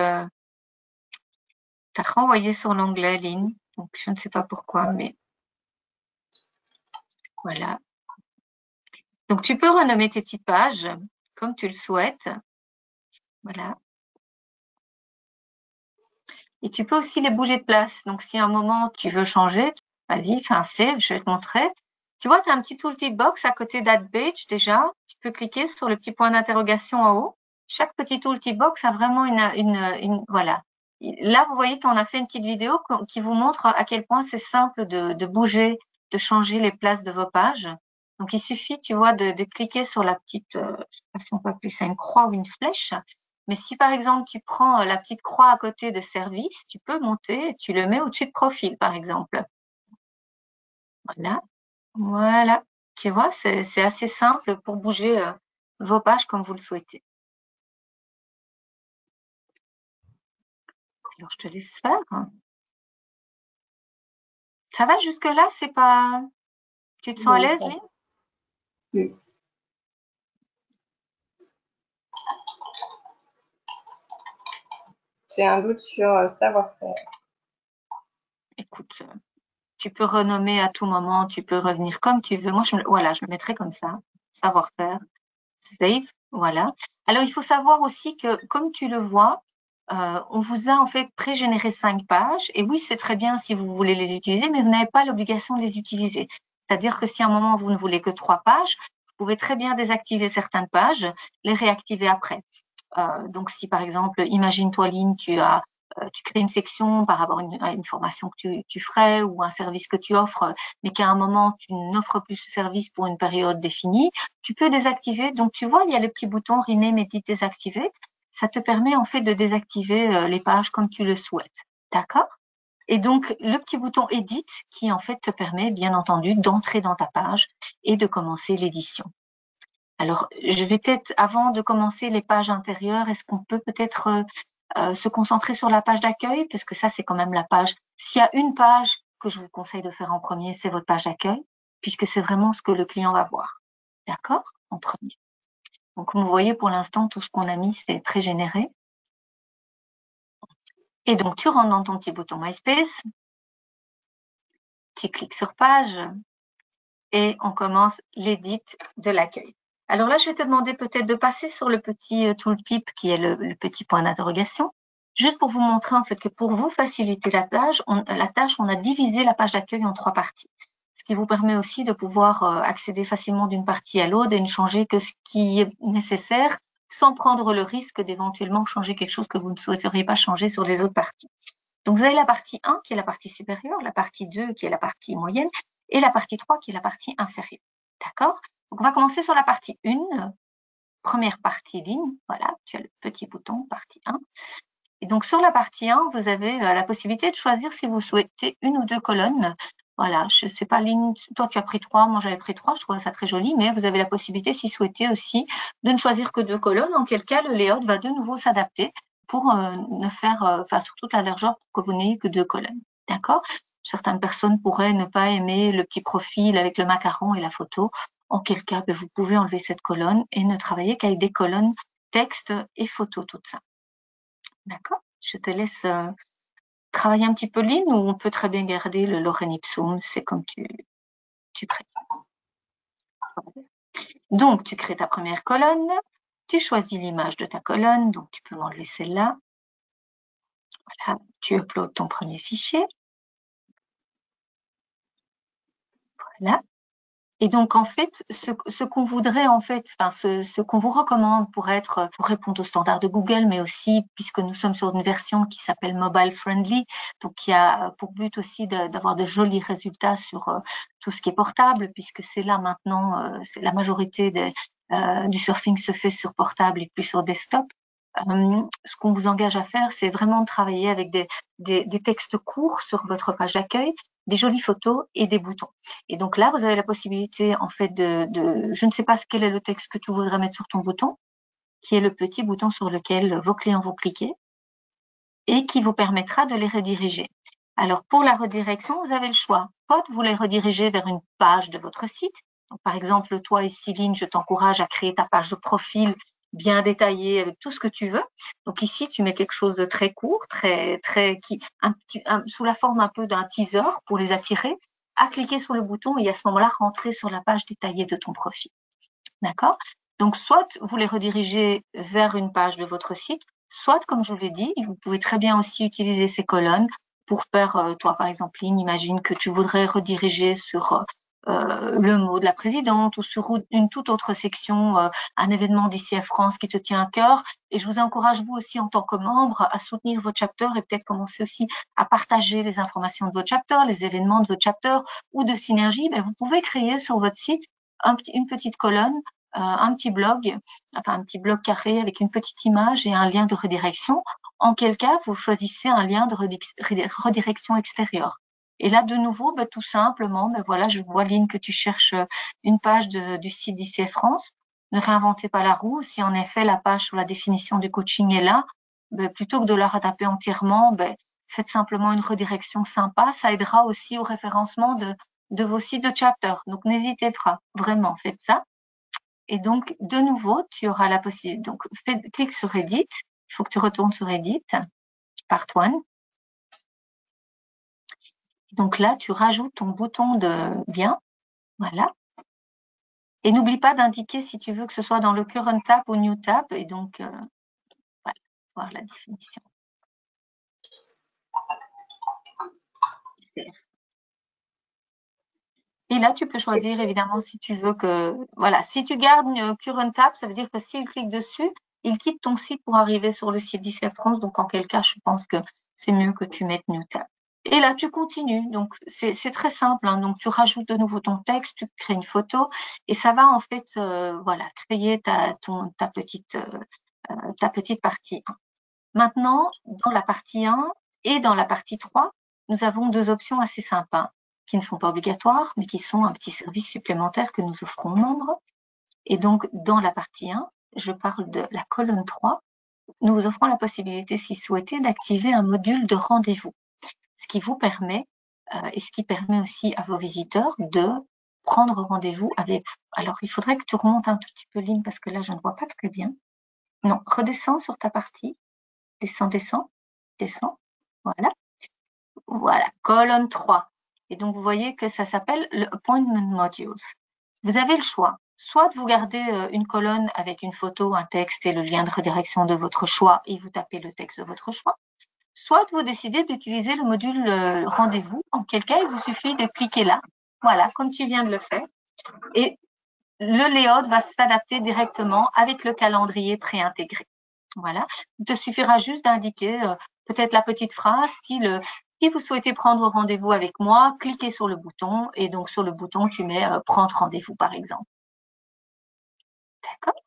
t'as renvoyé sur l'onglet Lynn. Donc, je ne sais pas pourquoi, mais voilà. Donc, tu peux renommer tes petites pages comme tu le souhaites. Voilà. Et tu peux aussi les bouger de place. Donc, si à un moment tu veux changer, vas-y, fais un save, je vais te montrer. Tu vois, tu as un petit tooltip box à côté d'Add Page déjà. Tu peux cliquer sur le petit point d'interrogation en haut. Chaque petit tooltip box a vraiment voilà. Là, vous voyez qu'on a fait une petite vidéo qui vous montre à quel point c'est simple de bouger, de changer les places de vos pages. Donc, il suffit, tu vois, de cliquer sur la petite, je sais pas si on peut appeler ça une croix ou une flèche. Mais si par exemple tu prends la petite croix à côté de service, tu peux monter et tu le mets au-dessus de profil, par exemple. Voilà, voilà. Tu vois, c'est assez simple pour bouger vos pages comme vous le souhaitez. Alors, je te laisse faire. Ça va jusque-là? C'est pas. Tu te sens à Oui, l'aise, ça. Lynn? Oui. J'ai un doute sur savoir-faire. Écoute, tu peux renommer à tout moment, tu peux revenir comme tu veux. Moi, voilà, je le mettrai comme ça. Savoir-faire. Save, voilà. Alors, il faut savoir aussi que, comme tu le vois, on vous a en fait pré-généré 5 pages. Et oui, c'est très bien si vous voulez les utiliser, mais vous n'avez pas l'obligation de les utiliser. C'est-à-dire que si à un moment vous ne voulez que 3 pages, vous pouvez très bien désactiver certaines pages, les réactiver après. Donc, si par exemple, imagine-toi, Lynn, tu crées une section par rapport à une formation que tu ferais ou un service que tu offres, mais qu'à un moment, tu n'offres plus ce service pour une période définie, tu peux désactiver. Donc, tu vois, il y a le petit bouton Rename Edit Deactivate. Ça te permet en fait de désactiver les pages comme tu le souhaites. D'accord? Et donc, le petit bouton Edit qui en fait te permet, bien entendu, d'entrer dans ta page et de commencer l'édition. Alors, je vais peut-être, avant de commencer les pages intérieures, est-ce qu'on peut peut-être se concentrer sur la page d'accueil? Parce que ça, c'est quand même la page. S'il y a une page que je vous conseille de faire en premier, c'est votre page d'accueil, puisque c'est vraiment ce que le client va voir. D'accord? En premier. Donc, comme vous voyez, pour l'instant, tout ce qu'on a mis, c'est pré-généré. Et donc, tu rentres dans ton petit bouton MySpace. tu cliques sur page et on commence l'édit de l'accueil. Alors là, je vais te demander peut-être de passer sur le petit tooltip qui est le petit point d'interrogation, juste pour vous montrer en fait que pour vous faciliter la tâche, on a divisé la page d'accueil en 3 parties. Ce qui vous permet aussi de pouvoir accéder facilement d'une partie à l'autre et ne changer que ce qui est nécessaire sans prendre le risque d'éventuellement changer quelque chose que vous ne souhaiteriez pas changer sur les autres parties. Donc, vous avez la partie 1 qui est la partie supérieure, la partie 2 qui est la partie moyenne et la partie 3 qui est la partie inférieure. D'accord? Donc, on va commencer sur la partie 1, première partie ligne. Voilà, tu as le petit bouton partie 1. Et donc, sur la partie 1, vous avez la possibilité de choisir si vous souhaitez 1 ou 2 colonnes. Voilà, je sais pas, Lynn, toi tu as pris 3, moi j'avais pris 3, je trouvais ça très joli, mais vous avez la possibilité, si souhaitez aussi, de ne choisir que 2 colonnes, en quel cas le layout va de nouveau s'adapter pour ne faire, sur toute la largeur pour que vous n'ayez que 2 colonnes. D'accord? Certaines personnes pourraient ne pas aimer le petit profil avec le macaron et la photo, en quel cas vous pouvez enlever cette colonne et ne travailler qu'avec des colonnes texte et photo, tout ça. D'accord? Je te laisse travailler un petit peu Lynn, ou on peut très bien garder le lorem ipsum, c'est comme tu préfères. Donc, tu crées ta première colonne, tu choisis l'image de ta colonne, donc tu peux m'enlever celle-là. Voilà, tu uploads ton premier fichier. Voilà. Et donc, en fait, ce qu'on voudrait, en fait, ce qu'on vous recommande pour répondre aux standards de Google, mais aussi, puisque nous sommes sur une version qui s'appelle Mobile Friendly, donc qui a pour but aussi d'avoir de jolis résultats sur tout ce qui est portable, puisque c'est là maintenant, c'est la majorité du surfing se fait sur portable et plus sur desktop. Ce qu'on vous engage à faire, c'est vraiment de travailler avec des textes courts sur votre page d'accueil, des jolies photos et des boutons. Et donc là, vous avez la possibilité, en fait, je ne sais pas quel est le texte que tu voudrais mettre sur ton bouton, qui est le petit bouton sur lequel vos clients vont cliquer et qui vous permettra de les rediriger. Alors, pour la redirection, vous avez le choix. Soit vous les redirigez vers une page de votre site. Donc, par exemple, toi et Céline, je t'encourage à créer ta page de profil bien détaillée avec tout ce que tu veux. Donc ici, tu mets quelque chose de très court, sous la forme un peu d'un teaser pour les attirer, à cliquer sur le bouton et à ce moment-là, rentrer sur la page détaillée de ton profil. D'accord? Donc, soit vous les redirigez vers une page de votre site, soit, comme je vous l'ai dit, vous pouvez très bien aussi utiliser ces colonnes pour faire, toi par exemple, Lynn, imagine que tu voudrais rediriger sur le mot de la présidente ou sur une toute autre section, un événement d'ICF France qui te tient à cœur. Et je vous encourage, vous aussi, en tant que membre, à soutenir votre chapter et peut-être commencer aussi à partager les informations de votre chapter, les événements de votre chapter ou de synergie. Vous pouvez créer sur votre site une petite colonne, un petit blog carré avec une petite image et un lien de redirection, en quel cas vous choisissez un lien de redirection extérieure. Et là, de nouveau, tout simplement, voilà, je vois, Lynn, que tu cherches une page du site d'ICF France. Ne réinventez pas la roue. Si en effet la page sur la définition du coaching est là, plutôt que de la retaper entièrement, faites simplement une redirection sympa. Ça aidera aussi au référencement de vos sites de chapter. Donc, n'hésitez pas, vraiment, faites ça. Et donc, de nouveau, tu auras la possibilité. Donc, clique sur Edit. Il faut que tu retournes sur Edit, Part 1. Donc là, tu rajoutes ton bouton de lien. Voilà. Et n'oublie pas d'indiquer si tu veux que ce soit dans le Current Tab ou New Tab. Et donc, voilà, voir la définition. Et là, tu peux choisir évidemment si tu veux que, voilà, si tu gardes Current Tab, ça veut dire que s'il clique dessus, il quitte ton site pour arriver sur le site d'ICF France. Donc, en quel cas, je pense que c'est mieux que tu mettes New Tab. Et là, tu continues. Donc, c'est très simple. Hein. Donc, tu rajoutes de nouveau ton texte, tu crées une photo et ça va en fait, voilà, créer ta petite partie 1. Maintenant, dans la partie 1 et dans la partie 3, nous avons 2 options assez sympas qui ne sont pas obligatoires, mais qui sont un petit service supplémentaire que nous offrons aux membres. Et donc, dans la partie 1, je parle de la colonne 3. Nous vous offrons la possibilité, si souhaité, d'activer un module de rendez-vous, ce qui vous permet, et ce qui permet aussi à vos visiteurs de prendre rendez-vous avec vous. Alors, il faudrait que tu remontes un tout petit peu, Lynn, parce que là, je ne vois pas très bien. Non, redescends sur ta partie. Descends. Voilà. Voilà, colonne 3. Et donc, vous voyez que ça s'appelle le Appointment Modules. Vous avez le choix, soit de vous garder une colonne avec une photo, un texte et le lien de redirection de votre choix et vous tapez le texte de votre choix, soit vous décidez d'utiliser le module rendez-vous, en quel cas il vous suffit de cliquer là, voilà, comme tu viens de le faire, et le layout va s'adapter directement avec le calendrier préintégré. Voilà, il te suffira juste d'indiquer peut-être la petite phrase style si vous souhaitez prendre rendez-vous avec moi, cliquez sur le bouton et donc sur le bouton tu mets prendre rendez-vous par exemple. D'accord?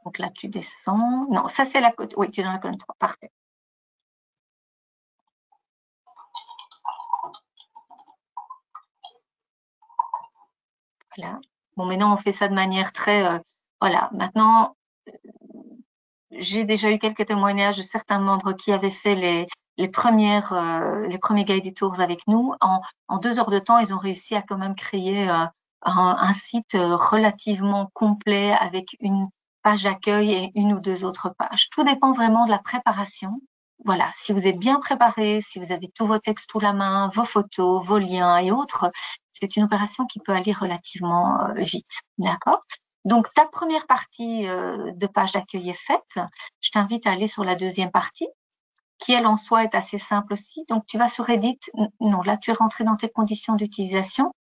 Donc là tu descends. Non, ça c'est la colonne. Oui, tu es dans la colonne 3. Parfait. Voilà. Bon, maintenant on fait ça de manière très voilà. Maintenant j'ai déjà eu quelques témoignages de certains membres qui avaient fait les premiers guided tours avec nous. En 2 heures de temps, ils ont réussi à quand même créer un site relativement complet avec une page d'accueil et 1 ou 2 autres pages. Tout dépend vraiment de la préparation. Voilà, si vous êtes bien préparé, si vous avez tous vos textes sous la main, vos photos, vos liens et autres, c'est une opération qui peut aller relativement vite. D'accord ? Donc, ta première partie de page d'accueil est faite. Je t'invite à aller sur la deuxième partie, qui, elle, en soi, est assez simple aussi. Donc, tu vas sur Edit. Non, là, tu es rentré dans tes conditions d'utilisation.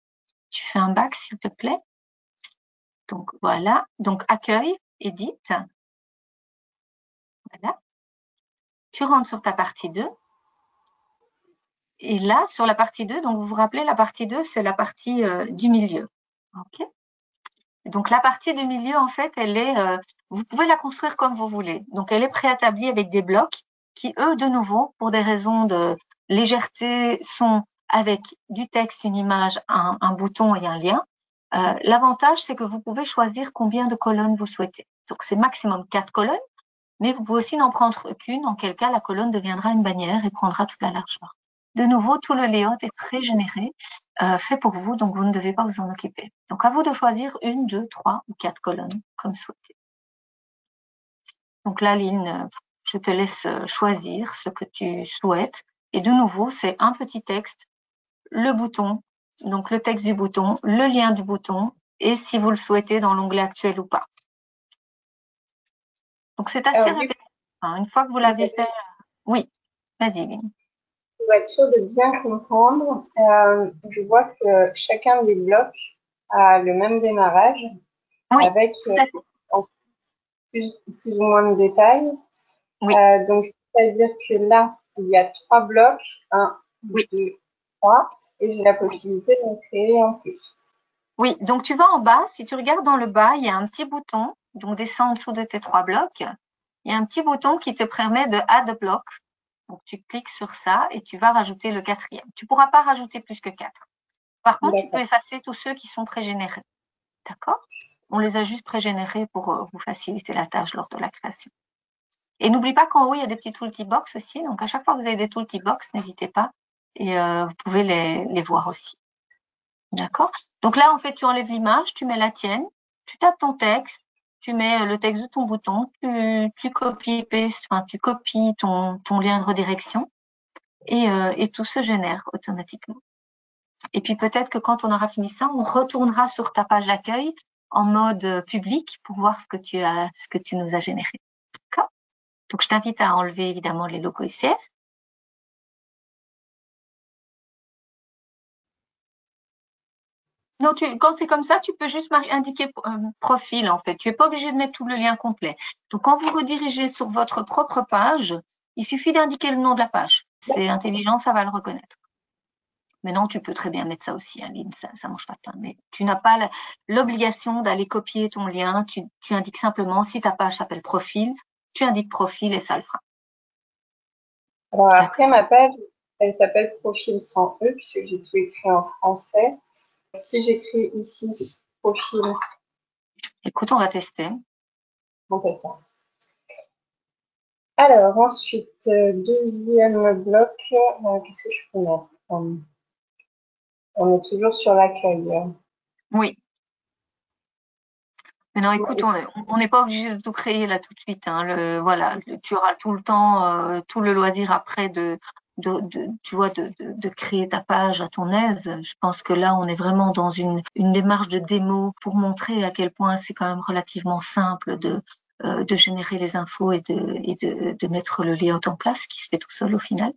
Tu fais un back, s'il te plaît. Donc, voilà. Donc, accueil, Edit. Voilà. Tu rentres sur ta partie 2. Et là, sur la partie 2, donc vous vous rappelez, la partie 2, c'est la partie du milieu. OK ? Donc, la partie du milieu, en fait, elle est, vous pouvez la construire comme vous voulez. Donc, elle est préétablie avec des blocs qui, eux, de nouveau, pour des raisons de légèreté, sont avec du texte, une image, un bouton et un lien. L'avantage, c'est que vous pouvez choisir combien de colonnes vous souhaitez. Donc, c'est maximum 4 colonnes, mais vous pouvez aussi n'en prendre qu'une, en quel cas la colonne deviendra une bannière et prendra toute la largeur. De nouveau, tout le layout est pré-généré, fait pour vous, donc vous ne devez pas vous en occuper. Donc, à vous de choisir 1, 2, 3 ou 4 colonnes, comme souhaité. Donc là, Lynn, je te laisse choisir ce que tu souhaites. Et de nouveau, c'est un petit texte, le bouton, donc le texte du bouton, le lien du bouton, et si vous le souhaitez, dans l'onglet actuel ou pas. Donc, c'est assez répétitif. Une fois que vous l'avez fait, oui, vas-y, Lynn. Pour être sûr de bien comprendre, je vois que chacun des blocs a le même démarrage, oui, avec plus ou moins de détails. Oui. Donc, c'est-à-dire que là, il y a 3 blocs, 1, 2, 3, et j'ai la possibilité d'en créer en plus. Oui, donc tu vas en bas, si tu regardes dans le bas, il y a un petit bouton, donc descends en dessous de tes 3 blocs, il y a un petit bouton qui te permet de add a block. Donc tu cliques sur ça et tu vas rajouter le 4e. Tu ne pourras pas rajouter plus que 4. Par contre, tu peux effacer tous ceux qui sont pré-générés. D'accord? On les a juste pré-générés pour vous faciliter la tâche lors de la création. Et n'oublie pas qu'en haut, il y a des petits tooltip box aussi. Donc à chaque fois que vous avez des tooltip box, n'hésitez pas et vous pouvez les voir aussi. D'accord? Donc là, en fait, tu enlèves l'image, tu mets la tienne, tu tapes ton texte, tu mets le texte de ton bouton, tu copies, tu copies ton lien de redirection et tout se génère automatiquement. Et puis peut-être que quand on aura fini ça, on retournera sur ta page d'accueil en mode public pour voir ce que tu nous as généré. D'accord? Donc je t'invite à enlever évidemment les logos ICF. Non, quand c'est comme ça, tu peux juste indiquer profil, en fait. Tu n'es pas obligé de mettre tout le lien complet. Donc, quand vous redirigez sur votre propre page, il suffit d'indiquer le nom de la page. C'est intelligent, ça va le reconnaître. Mais non, tu peux très bien mettre ça aussi, Aline, ça ne mange pas de pain. Mais tu n'as pas l'obligation d'aller copier ton lien. Tu indiques simplement, si ta page s'appelle profil, tu indiques profil et ça le fera. Alors après, ma page, elle s'appelle profil sans E, puisque j'ai tout écrit en français. Si j'écris ici profil. Écoute, on va tester. On teste ça. Alors, ensuite, deuxième bloc, qu'est-ce que je peux mettre? On est toujours sur l'accueil. Oui. Mais non, écoute, on n'est pas obligé de tout créer là tout de suite. Hein. Voilà, tu auras tout le temps, tout le loisir après de tu vois, de créer ta page à ton aise. Je pense que là, on est vraiment dans une démarche de démo pour montrer à quel point c'est quand même relativement simple de générer les infos et de mettre le layout en place, qui se fait tout seul au final.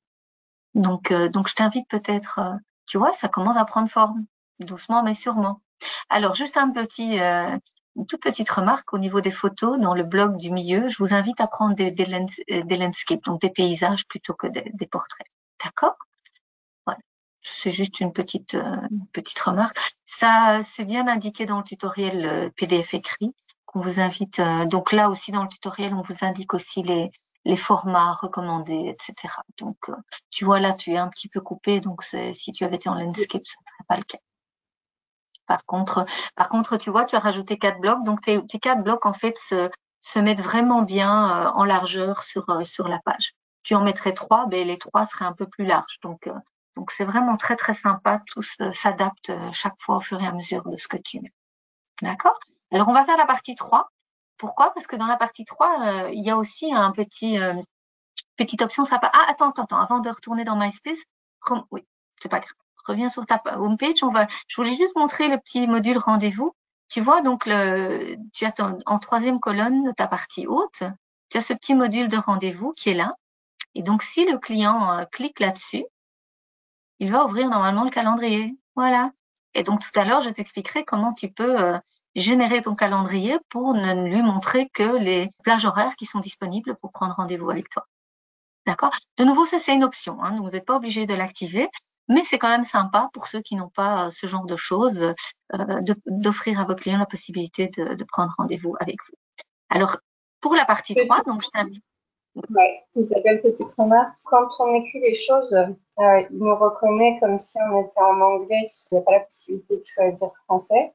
Donc je t'invite peut-être, tu vois, ça commence à prendre forme, doucement mais sûrement. Alors, juste une toute petite remarque au niveau des photos dans le blog du milieu. Je vous invite à prendre des landscapes, donc des paysages plutôt que des portraits. D'accord? Voilà. C'est juste une petite remarque. Ça, c'est bien indiqué dans le tutoriel PDF écrit qu'on vous invite. Donc là aussi, dans le tutoriel, on vous indique aussi les formats recommandés, etc. Donc, tu vois, là, tu es un petit peu coupé. Donc, si tu avais été en landscape, ce ne serait pas le cas. Par contre, tu vois, tu as rajouté 4 blocs. Donc, tes 4 blocs, en fait, se mettent vraiment bien en largeur sur la page. Tu en mettrais 3, ben, les 3 seraient un peu plus larges. Donc, c'est vraiment très, très sympa. Tout s'adapte chaque fois au fur et à mesure de ce que tu mets. D'accord? Alors, on va faire la partie 3. Pourquoi? Parce que dans la partie 3, il y a aussi un petite option sympa. Ah, attends. Avant de retourner dans MySpace, oui, c'est pas grave. Reviens sur ta homepage. Je voulais juste montrer le petit module rendez-vous. Tu vois, donc, tu as en 3e colonne de ta partie haute, tu as ce petit module de rendez-vous qui est là. Et donc, si le client clique là-dessus, il va ouvrir normalement le calendrier. Voilà. Et donc, tout à l'heure, je t'expliquerai comment tu peux générer ton calendrier pour ne lui montrer que les plages horaires qui sont disponibles pour prendre rendez-vous avec toi. D'accord? De nouveau, ça, c'est une option. Hein, vous n'êtes pas obligé de l'activer, mais c'est quand même sympa pour ceux qui n'ont pas ce genre de choses, d'offrir à vos clients la possibilité de prendre rendez-vous avec vous. Alors, pour la partie 3, donc je t'invite. Ouais, Isabelle, petite remarque. Quand on écrit les choses, il nous reconnaît comme si on était en anglais. Il n'y a pas la possibilité de choisir français.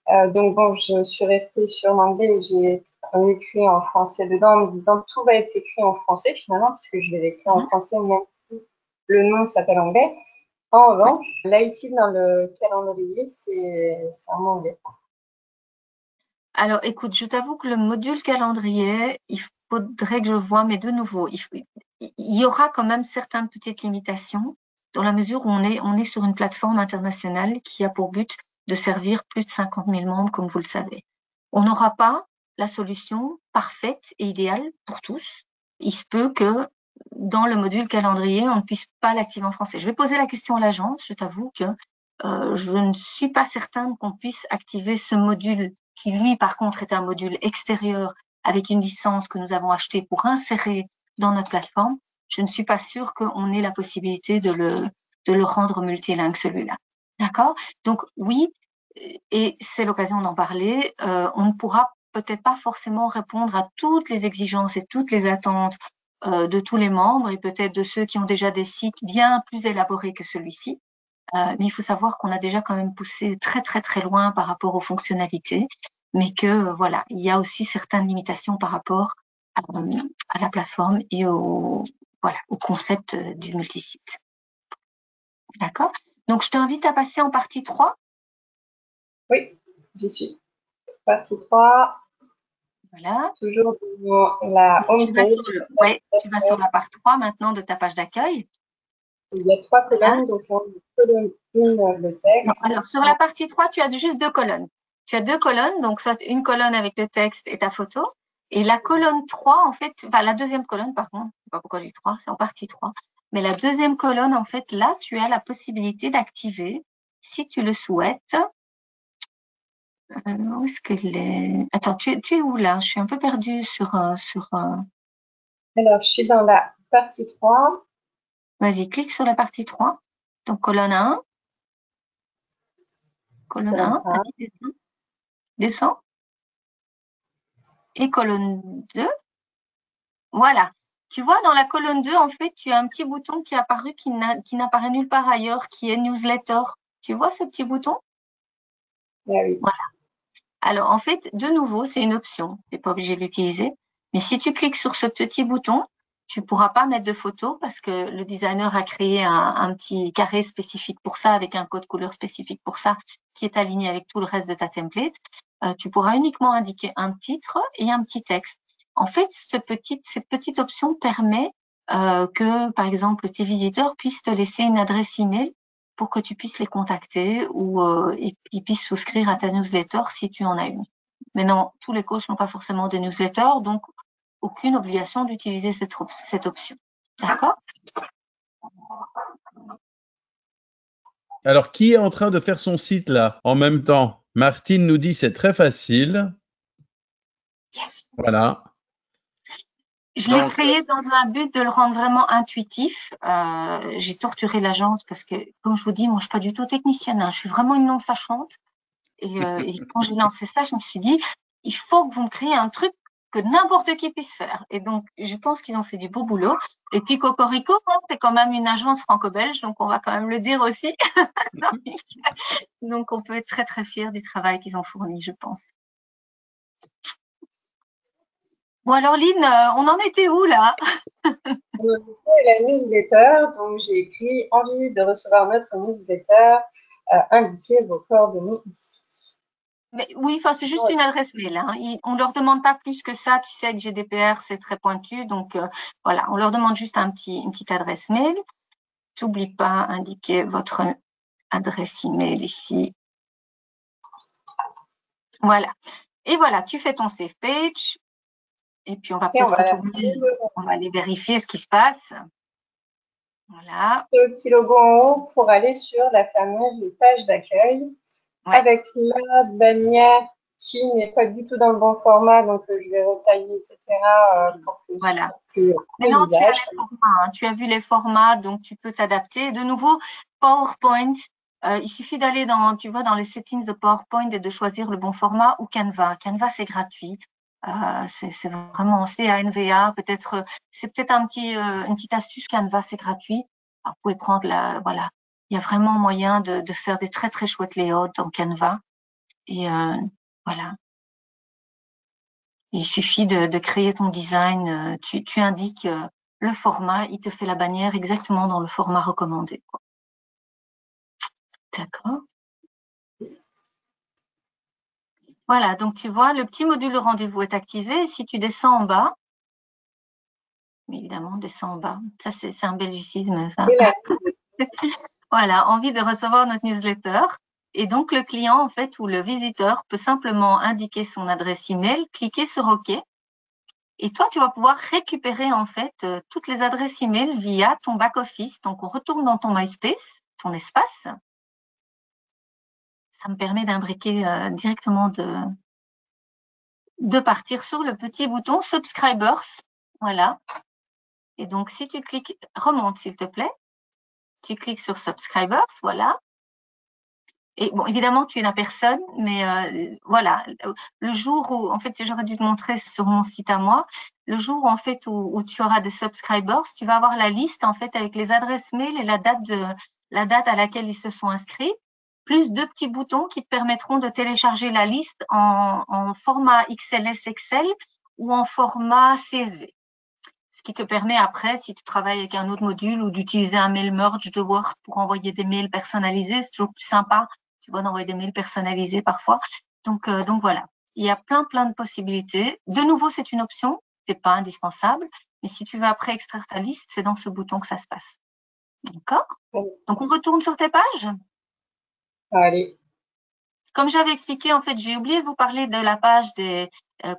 Donc bon, je suis restée sur l'anglais et j'ai écrit en français dedans en me disant tout va être écrit en français finalement, puisque je vais l'écrire en français, même si le nom s'appelle anglais. En revanche, là ici dans le calendrier, c'est en anglais. Alors, écoute, je t'avoue que le module calendrier, il faudrait que je vois, mais de nouveau, il y aura quand même certaines petites limitations dans la mesure où on est sur une plateforme internationale qui a pour but de servir plus de 50 000 membres, comme vous le savez. On n'aura pas la solution parfaite et idéale pour tous. Il se peut que dans le module calendrier, on ne puisse pas l'activer en français. Je vais poser la question à l'agence. Je t'avoue que je ne suis pas certaine qu'on puisse activer ce module qui, lui, par contre, est un module extérieur avec une licence que nous avons achetée pour insérer dans notre plateforme. Je ne suis pas sûre qu'on ait la possibilité de le rendre multilingue, celui-là. D'accord? Donc, oui, et c'est l'occasion d'en parler, on ne pourra peut-être pas forcément répondre à toutes les exigences et toutes les attentes de tous les membres et peut-être de ceux qui ont déjà des sites bien plus élaborés que celui-ci. Mais il faut savoir qu'on a déjà quand même poussé très, très, très loin par rapport aux fonctionnalités, mais que voilà, il y a aussi certaines limitations par rapport à la plateforme et au concept du multisite. D'accord? Donc, je t'invite à passer en partie 3. Oui, j'y suis. Partie 3. Voilà. Toujours dans la home page. Tu vas sur la partie 3 maintenant de ta page d'accueil. Il y a 3 colonnes, donc on colonne 1, le texte. Non, alors, sur la partie 3, tu as juste 2 colonnes. Tu as 2 colonnes, donc soit une colonne avec le texte et ta photo. Et la colonne 3, en fait, enfin la deuxième colonne, par contre, je sais pas pourquoi j'ai 3, c'est en partie 3. Mais la deuxième colonne, en fait, là, tu as la possibilité d'activer, si tu le souhaites. Où est-ce qu'elle est? Attends, tu es où là? Je suis un peu perdue sur. Alors, je suis dans la partie 3. Vas-y, clique sur la partie 3. Donc, colonne 1. Colonne 1, vas-y, descends. Et colonne 2. Voilà. Tu vois, dans la colonne 2, en fait, tu as un petit bouton qui est apparu qui n'apparaît nulle part ailleurs, qui est Newsletter. Tu vois ce petit bouton? Oui. Voilà. Alors, en fait, de nouveau, c'est une option. Tu n'es pas obligé de l'utiliser. Mais si tu cliques sur ce petit bouton, tu ne pourras pas mettre de photo parce que le designer a créé un petit carré spécifique pour ça, avec un code couleur spécifique pour ça, qui est aligné avec tout le reste de ta template. Tu pourras uniquement indiquer un titre et un petit texte. En fait, cette petite option permet que, par exemple, tes visiteurs puissent te laisser une adresse email pour que tu puisses les contacter ou ils puissent souscrire à ta newsletter si tu en as une. Mais non, tous les coachs n'ont pas forcément des newsletters, donc aucune obligation d'utiliser cette option. D'accord? Alors, qui est en train de faire son site là en même temps? Martine nous dit c'est très facile. Yes. Voilà. Je l'ai créé dans un but de le rendre vraiment intuitif. J'ai torturé l'agence parce que, comme je vous dis, moi, je suis pas du tout technicienne. Hein. Je suis vraiment une non-sachante. Et quand j'ai lancé ça, je me suis dit, il faut que vous me créez un truc que n'importe qui puisse faire. Et donc, je pense qu'ils ont fait du beau boulot. Et puis, Cocorico, c'est quand même une agence franco-belge, donc on va quand même le dire aussi. Donc, on peut être très, très fiers du travail qu'ils ont fourni, je pense. Bon, alors, Lynn, on en était où, là? La newsletter, donc j'ai écrit « Envie de recevoir notre newsletter, indiquez vos coordonnées ici ». Mais oui, enfin, c'est juste une adresse mail. Hein. On leur demande pas plus que ça. Tu sais, avec GDPR, c'est très pointu. Donc, voilà, on leur demande juste une petite adresse mail. N'oublie pas d'indiquer votre adresse email ici. Voilà. Et voilà, tu fais ton save page. Et puis, on va peut-être retourner. On va aller vérifier ce qui se passe. Voilà. Le petit logo en haut pour aller sur la fameuse page d'accueil. Ouais. Avec la bannière qui n'est pas du tout dans le bon format, donc je vais retailler, etc. Pour que voilà. Maintenant, tu as les formats, hein. Tu as vu les formats, donc tu peux t'adapter. De nouveau, PowerPoint, il suffit d'aller dans, tu vois, dans les settings de PowerPoint et de choisir le bon format ou Canva. Canva, c'est gratuit. C'est vraiment CANVA. Peut-être, c'est peut-être une petite astuce. Canva, c'est gratuit. Alors, vous pouvez prendre voilà. Il y a vraiment moyen de faire des très, très chouettes layouts dans Canva. Et voilà. Il suffit de créer ton design. Tu indiques le format, il te fait la bannière exactement dans le format recommandé. D'accord. Voilà, donc tu vois, le petit module de rendez-vous est activé. Si tu descends en bas, mais évidemment, descends en bas. Ça, c'est un belgicisme, ça. Voilà, envie de recevoir notre newsletter. Et donc, le client, en fait, ou le visiteur peut simplement indiquer son adresse email, cliquer sur OK. Et toi, tu vas pouvoir récupérer, en fait, toutes les adresses email via ton back-office. Donc, on retourne dans ton MySpace, ton espace. Ça me permet d'imbriquer directement de partir sur le petit bouton Subscribers. Voilà. Et donc, si tu cliques, remonte s'il te plaît. Tu cliques sur Subscribers, voilà. Et bon, évidemment, tu es la personne, mais voilà, le jour où, en fait, j'aurais dû te montrer sur mon site à moi, le jour où, en fait, où tu auras des subscribers, tu vas avoir la liste, en fait, avec les adresses mail et la date à laquelle ils se sont inscrits, plus 2 petits boutons qui te permettront de télécharger la liste en format XLS Excel ou en format CSV. Ce qui te permet après, si tu travailles avec un autre module ou d'utiliser un mail merge de Word pour envoyer des mails personnalisés, c'est toujours plus sympa, tu vois, d'envoyer des mails personnalisés parfois. Donc voilà, il y a plein de possibilités. De nouveau, c'est une option, c'est pas indispensable, mais si tu veux après extraire ta liste, c'est dans ce bouton que ça se passe. D'accord? Donc on retourne sur tes pages. Allez. Comme j'avais expliqué, en fait, j'ai oublié de vous parler de la page des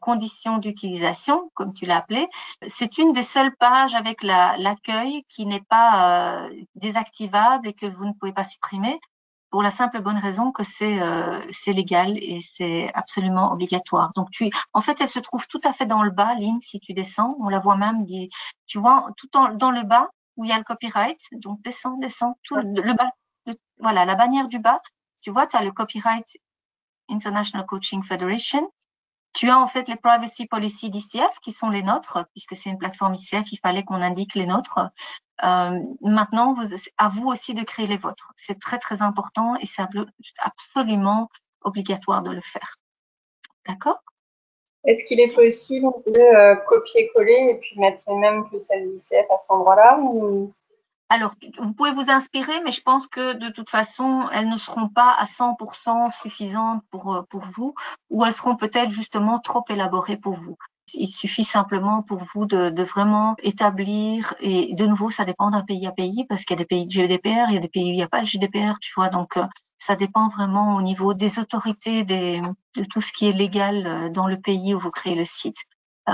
conditions d'utilisation, comme tu l'as appelé. C'est une des seules pages avec l'accueil qui n'est pas désactivable et que vous ne pouvez pas supprimer pour la simple et bonne raison que c'est légal et c'est absolument obligatoire. Donc, en fait, elle se trouve tout à fait dans le bas, Lynn, si tu descends. On la voit même, tu vois, tout dans le bas où il y a le copyright. Donc, descends, tout le bas. Voilà, la bannière du bas. Tu vois, tu as le copyright International Coaching Federation. Tu as en fait les privacy policy d'ICF qui sont les nôtres, puisque c'est une plateforme ICF, il fallait qu'on indique les nôtres. Maintenant, à vous aussi de créer les vôtres. C'est très, très important et c'est absolument obligatoire de le faire. D'accord? Est-ce qu'il est possible de copier-coller et puis mettre les mêmes que celle d'ICF à cet endroit-là ou... Alors, vous pouvez vous inspirer, mais je pense que de toute façon, elles ne seront pas à 100% suffisantes pour vous, ou elles seront peut-être justement trop élaborées pour vous. Il suffit simplement pour vous de vraiment établir, et de nouveau, ça dépend d'un pays à pays, parce qu'il y a des pays de GDPR, il y a des pays où il n'y a pas le GDPR, tu vois, donc ça dépend vraiment au niveau des autorités, de tout ce qui est légal dans le pays où vous créez le site.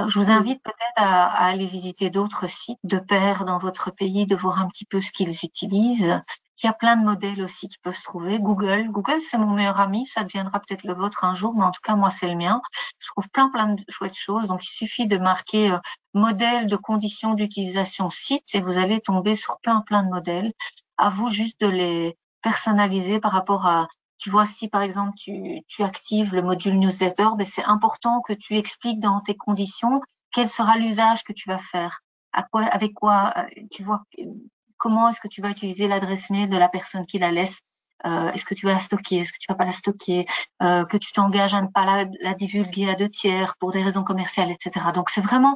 Je vous invite peut-être à aller visiter d'autres sites de pairs dans votre pays, de voir un petit peu ce qu'ils utilisent. Il y a plein de modèles aussi qui peuvent se trouver. Google, c'est mon meilleur ami, ça deviendra peut-être le vôtre un jour, mais en tout cas, moi, c'est le mien. Je trouve plein de chouettes choses. Donc, il suffit de marquer modèle de conditions d'utilisation site et vous allez tomber sur plein de modèles. À vous juste de les personnaliser par rapport à, tu vois, si par exemple tu actives le module newsletter, ben c'est important que tu expliques dans tes conditions quel sera l'usage que tu vas faire, avec quoi, tu vois, comment est-ce que tu vas utiliser l'adresse mail de la personne qui la laisse. Est-ce que tu vas la stocker, est-ce que tu vas pas la stocker, que tu t'engages à ne pas la divulguer à 2 tiers pour des raisons commerciales, etc. Donc c'est vraiment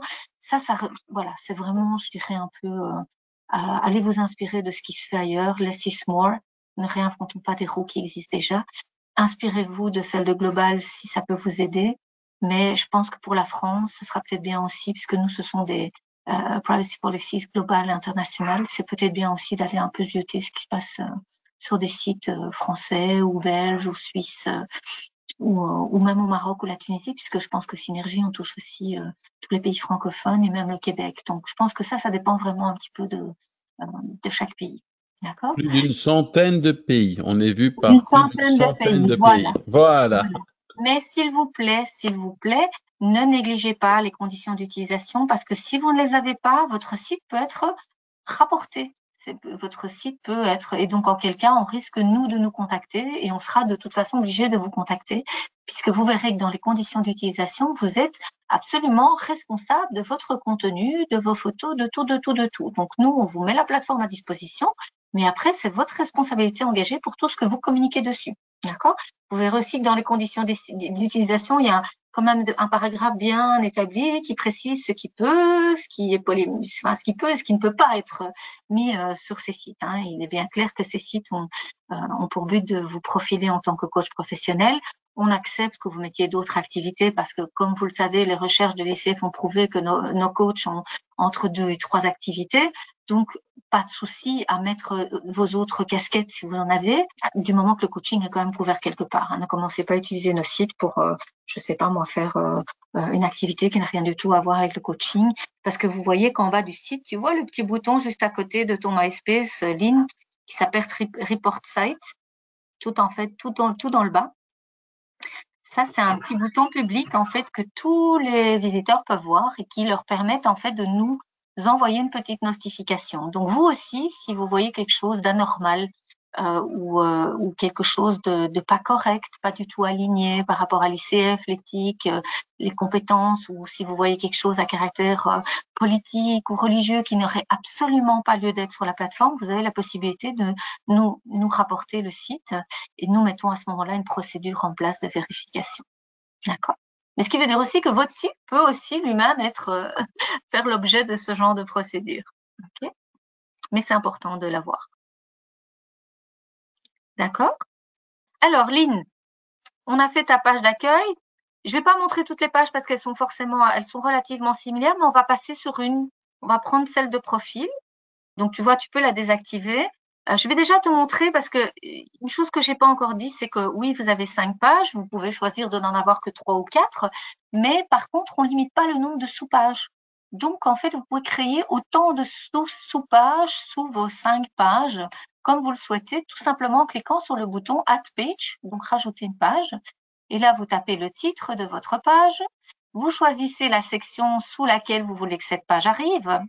voilà, c'est vraiment, je dirais un peu, allez vous inspirer de ce qui se fait ailleurs, less is more, ne réinventons pas des roues qui existent déjà. Inspirez-vous de celle de Global si ça peut vous aider, mais je pense que pour la France, ce sera peut-être bien aussi, puisque nous, ce sont des privacy policies globales internationales, c'est peut-être bien aussi d'aller un peu zioter ce qui se passe sur des sites français ou belges ou suisses ou même au Maroc ou la Tunisie, puisque je pense que Synergie, on touche aussi tous les pays francophones et même le Québec. Donc, je pense que ça dépend vraiment un petit peu de chaque pays. D'accord? Plus d'une centaine de pays. On est vu Une par plus d'une centaine de centaine pays, de voilà. pays. Voilà. Mais s'il vous plaît, ne négligez pas les conditions d'utilisation parce que si vous ne les avez pas, votre site peut être rapporté. Votre site peut être, et donc en quel cas on risque nous de nous contacter et on sera de toute façon obligé de vous contacter puisque vous verrez que dans les conditions d'utilisation, vous êtes absolument responsable de votre contenu, de vos photos, de tout. Donc nous, on vous met la plateforme à disposition, mais après, c'est votre responsabilité engagée pour tout ce que vous communiquez dessus. D'accord? Vous verrez aussi que dans les conditions d'utilisation, il y a quand même un paragraphe bien établi qui précise ce qui peut, ce qui est ce qui peut et ce qui ne peut pas être mis sur ces sites. Hein. Il est bien clair que ces sites ont pour but de vous profiler en tant que coach professionnel. On accepte que vous mettiez d'autres activités parce que, comme vous le savez, les recherches de l'ICF ont prouvé que nos coachs ont entre 2 et 3 activités. Donc, pas de souci à mettre vos autres casquettes si vous en avez, du moment que le coaching est quand même couvert quelque part. Hein. Ne commencez pas à utiliser nos sites pour, je sais pas moi, faire une activité qui n'a rien du tout à voir avec le coaching. Parce que vous voyez qu'en bas du site, tu vois le petit bouton juste à côté de ton MySpace, Lynn, qui s'appelle Report Site, tout dans le bas. Ça, c'est un petit bouton public, en fait, que tous les visiteurs peuvent voir et qui leur permettent, en fait, de nous envoyer une petite notification. Donc, vous aussi, si vous voyez quelque chose d'anormal ou quelque chose de pas correct, pas du tout aligné par rapport à l'ICF, l'éthique, les compétences, ou si vous voyez quelque chose à caractère politique ou religieux qui n'aurait absolument pas lieu d'être sur la plateforme, vous avez la possibilité de nous rapporter le site et nous mettons à ce moment-là une procédure en place de vérification. D'accord? Mais ce qui veut dire aussi que votre site peut aussi lui-même être faire l'objet de ce genre de procédure. Okay? Mais c'est important de l'avoir. D'accord? Alors, Lynn, on a fait ta page d'accueil. Je ne vais pas montrer toutes les pages parce qu'elles sont relativement similaires, mais on va passer sur une. On va prendre celle de profil. Donc, tu vois, tu peux la désactiver. Je vais déjà te montrer parce que une chose que j'ai pas encore dit, c'est que oui, vous avez 5 pages. Vous pouvez choisir de n'en avoir que 3 ou 4. Mais par contre, on limite pas le nombre de sous-pages. Donc, en fait, vous pouvez créer autant de sous-pages sous vos 5 pages comme vous le souhaitez, tout simplement en cliquant sur le bouton Add Page, donc rajouter une page. Et là, vous tapez le titre de votre page. Vous choisissez la section sous laquelle vous voulez que cette page arrive.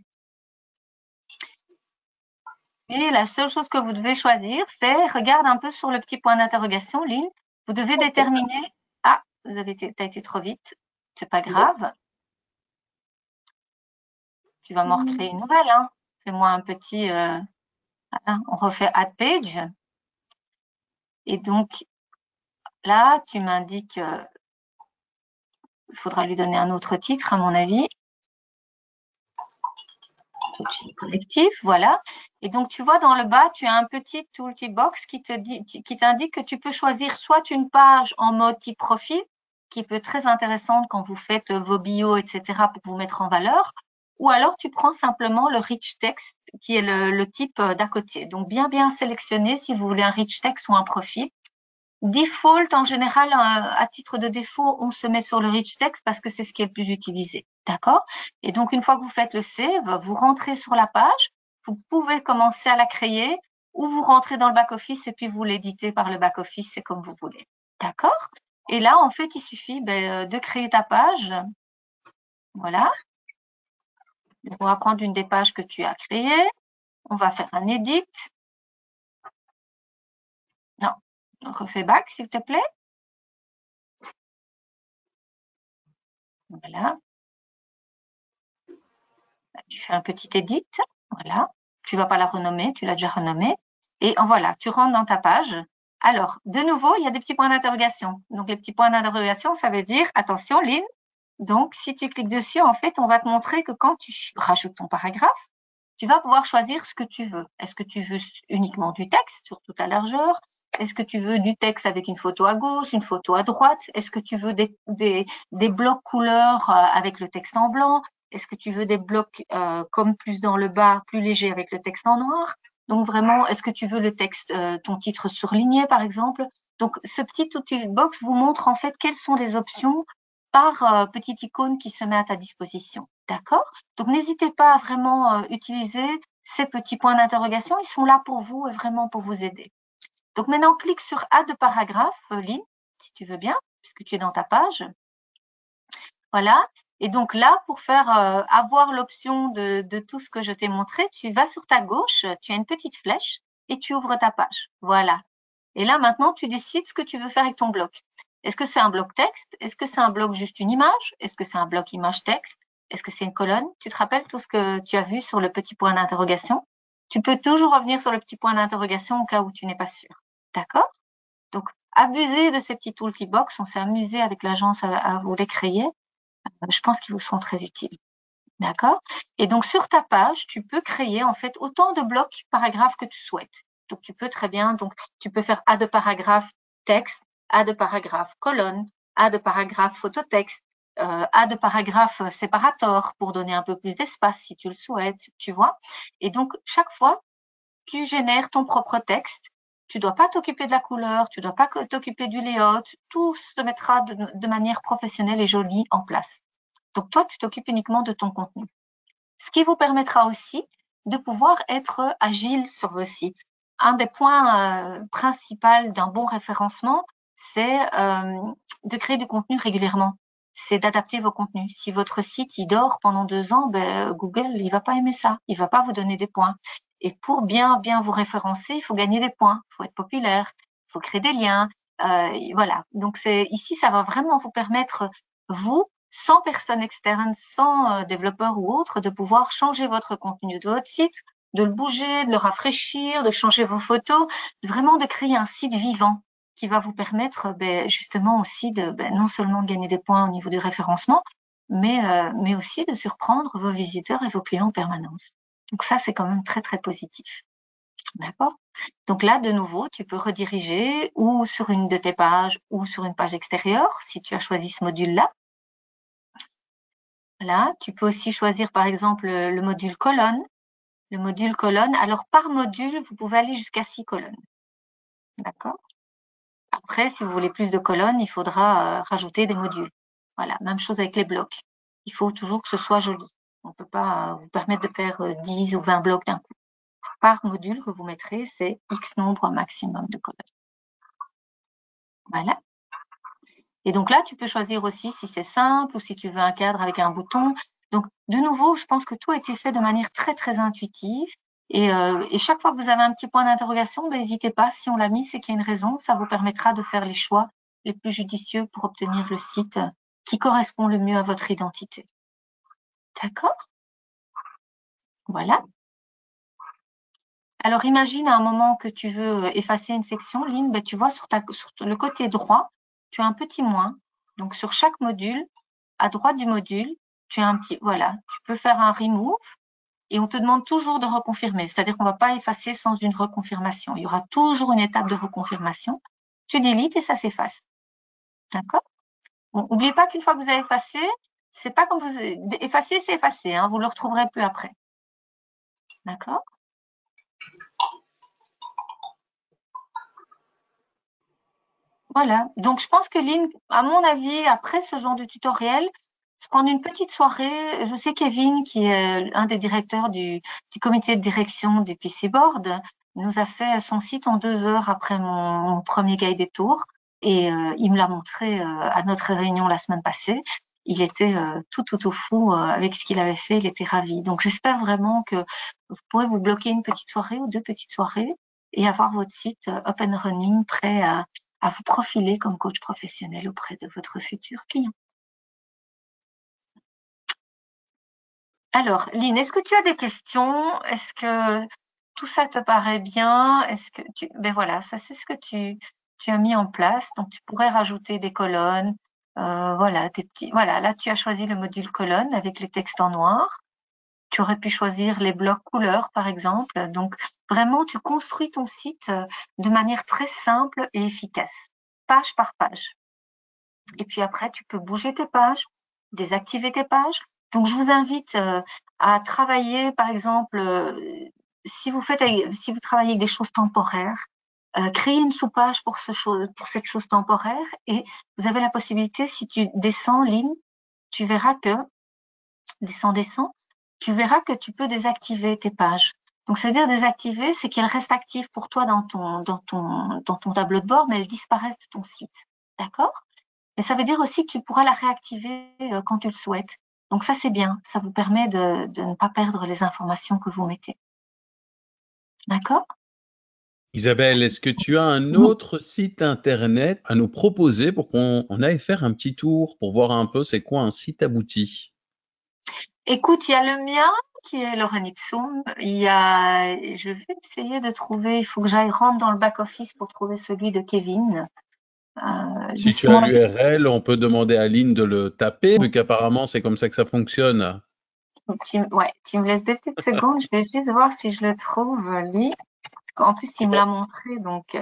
Et la seule chose que vous devez choisir, c'est, regarde un peu sur le petit point d'interrogation, Lynn. Vous devez déterminer, ah, t'as été trop vite, c'est pas grave. Tu vas m'en recréer une nouvelle, hein. Fais-moi un petit, voilà, on refait Add Page. Et donc, là, tu m'indiques, il faudra lui donner un autre titre, à mon avis. Coaching collectif, voilà. Et donc, tu vois, dans le bas, tu as un petit tooltip box qui t'indique que tu peux choisir soit une page en mode type profil, qui peut être très intéressante quand vous faites vos bios, etc., pour vous mettre en valeur. Ou alors, tu prends simplement le rich text, qui est le type d'à côté. Donc, bien sélectionner si vous voulez un rich text ou un profil. Default, en général, à titre de défaut, on se met sur le rich text parce que c'est ce qui est le plus utilisé. D'accord? Et donc, une fois que vous faites le save, vous rentrez sur la page, vous pouvez commencer à la créer ou vous rentrez dans le back-office et puis vous l'éditez par le back-office, c'est comme vous voulez. D'accord? Et là, en fait, il suffit de créer ta page. Voilà. On va prendre une des pages que tu as créées. On va faire un edit. Non, refais back, s'il te plaît. Voilà. Tu fais un petit edit. Voilà. Tu ne vas pas la renommer, tu l'as déjà renommée. Et voilà, tu rentres dans ta page. Alors, de nouveau, il y a des petits points d'interrogation. Donc, les petits points d'interrogation, ça veut dire, attention, Lynn. Donc, si tu cliques dessus, en fait, on va te montrer que quand tu rajoutes ton paragraphe, tu vas pouvoir choisir ce que tu veux. Est-ce que tu veux uniquement du texte sur toute la largeur? Est-ce que tu veux du texte avec une photo à gauche, une photo à droite? Est-ce que tu veux des blocs couleurs avec le texte en blanc? Est-ce que tu veux des blocs comme plus dans le bas, plus léger avec le texte en noir? Donc vraiment, est-ce que tu veux le texte, ton titre surligné par exemple? Donc ce petit outil box vous montre en fait quelles sont les options par petite icône qui se met à ta disposition. D'accord? Donc n'hésitez pas à vraiment utiliser ces petits points d'interrogation, ils sont là pour vous et vraiment pour vous aider. Donc maintenant, clique sur Add paragraphe, Lynn, si tu veux bien, puisque tu es dans ta page. Voilà. Et donc là, pour faire avoir l'option de tout ce que je t'ai montré, tu vas sur ta gauche, tu as une petite flèche et tu ouvres ta page. Voilà. Et là, maintenant, tu décides ce que tu veux faire avec ton bloc. Est-ce que c'est un bloc texte? Est-ce que c'est un bloc juste une image? Est-ce que c'est un bloc image texte? Est-ce que c'est une colonne? Tu te rappelles tout ce que tu as vu sur le petit point d'interrogation? Tu peux toujours revenir sur le petit point d'interrogation au cas où tu n'es pas sûr. D'accord? Donc, abusez de ces petits tooltip box. On s'est amusé avec l'agence à vous les créer. Je pense qu'ils vous seront très utiles. D'accord? Et donc, sur ta page, tu peux créer en fait autant de blocs paragraphes que tu souhaites. Donc, tu peux très bien, donc, tu peux faire add paragraphe texte, add paragraphe colonne, add paragraphe photo texte, add paragraphe séparator pour donner un peu plus d'espace si tu le souhaites, tu vois. Et donc, chaque fois, tu génères ton propre texte. Tu dois pas t'occuper de la couleur, tu dois pas t'occuper du layout, tout se mettra de manière professionnelle et jolie en place. Donc, toi, tu t'occupes uniquement de ton contenu. Ce qui vous permettra aussi de pouvoir être agile sur vos sites. Un des points principaux d'un bon référencement, c'est de créer du contenu régulièrement. C'est d'adapter vos contenus. Si votre site il dort pendant 2 ans, Google il va pas aimer ça, il va pas vous donner des points. Et pour bien vous référencer, il faut gagner des points, il faut être populaire, il faut créer des liens. Voilà. Donc ici, ça va vraiment vous permettre vous sans personne externe, sans développeur ou autre, de pouvoir changer votre contenu de votre site, de le bouger, de le rafraîchir, de changer vos photos, vraiment de créer un site vivant qui va vous permettre justement aussi de non seulement gagner des points au niveau du référencement, mais aussi de surprendre vos visiteurs et vos clients en permanence. Donc ça, c'est quand même très, très positif. D'accord? Donc là, de nouveau, tu peux rediriger ou sur une de tes pages ou sur une page extérieure si tu as choisi ce module-là. Voilà, tu peux aussi choisir par exemple le module colonne. Le module colonne, alors par module, vous pouvez aller jusqu'à 6 colonnes. D'accord? Après, si vous voulez plus de colonnes, il faudra rajouter des modules. Voilà, même chose avec les blocs. Il faut toujours que ce soit joli. On ne peut pas vous permettre de faire 10 ou 20 blocs d'un coup. Par module que vous mettrez, c'est X nombre maximum de colonnes. Voilà. Et donc là, tu peux choisir aussi si c'est simple ou si tu veux un cadre avec un bouton. Donc, de nouveau, je pense que tout a été fait de manière très, très intuitive. Et chaque fois que vous avez un petit point d'interrogation, n'hésitez pas. Si on l'a mis, c'est qu'il y a une raison. Ça vous permettra de faire les choix les plus judicieux pour obtenir le site qui correspond le mieux à votre identité. D'accord? Voilà. Alors, imagine à un moment que tu veux effacer une section, Lynn, tu vois sur le côté droit, tu as un petit moins. Donc, sur chaque module, à droite du module, tu as un petit, voilà, tu peux faire un remove et on te demande toujours de reconfirmer. C'est-à-dire qu'on ne va pas effacer sans une reconfirmation. Il y aura toujours une étape de reconfirmation. Tu délites et ça s'efface. D'accord? Bon, n'oubliez pas qu'une fois que vous avez effacé, c'est pas comme vous effacez, c'est effacé, hein, vous le retrouverez plus après. D'accord? Voilà. Donc, je pense que Lynn, à mon avis, après ce genre de tutoriel, se prendre une petite soirée. Je sais Kevin, qui est un des directeurs du comité de direction du PC Board, nous a fait son site en 2 heures après mon premier guided tour. Et il me l'a montré à notre réunion la semaine passée. Il était tout fou avec ce qu'il avait fait. Il était ravi. Donc, j'espère vraiment que vous pourrez vous bloquer une petite soirée ou 2 petites soirées et avoir votre site up and running, prêt à vous profiler comme coach professionnel auprès de votre futur client. Alors, Lynn, est-ce que tu as des questions? Est-ce que tout ça te paraît bien? Est-ce que ben voilà, ça c'est ce que tu as mis en place. Donc, tu pourrais rajouter des colonnes. Voilà, voilà, là tu as choisi le module colonne avec les textes en noir. Tu aurais pu choisir les blocs couleurs, par exemple. Donc, vraiment, tu construis ton site de manière très simple et efficace, page par page. Et puis après, tu peux bouger tes pages, désactiver tes pages. Donc, je vous invite à travailler, par exemple, si vous travaillez avec des choses temporaires, créez une sous-page pour cette chose temporaire, et vous avez la possibilité, si tu descends en ligne, tu verras que tu verras que tu peux désactiver tes pages. Donc, c'est-à-dire désactiver, c'est qu'elles restent actives pour toi dans ton tableau de bord, mais elles disparaissent de ton site. D'accord? Mais ça veut dire aussi que tu pourras la réactiver quand tu le souhaites. Donc ça, c'est bien. Ça vous permet de ne pas perdre les informations que vous mettez. D'accord? Isabelle, est-ce que tu as un autre site internet à nous proposer pour qu'on aille faire un petit tour pour voir un peu c'est quoi un site abouti? Écoute, il y a le mien qui est Lorraine Ipsum. Je vais essayer de trouver, il faut que j'aille rentrer dans le back-office pour trouver celui de Kevin. Si tu as l'URL, on peut demander à Lynn de le taper, vu qu'apparemment c'est comme ça que ça fonctionne. Tu me laisses 2 petites secondes, je vais juste voir si je le trouve, lui. Parce qu'en plus, il me l'a montré, donc.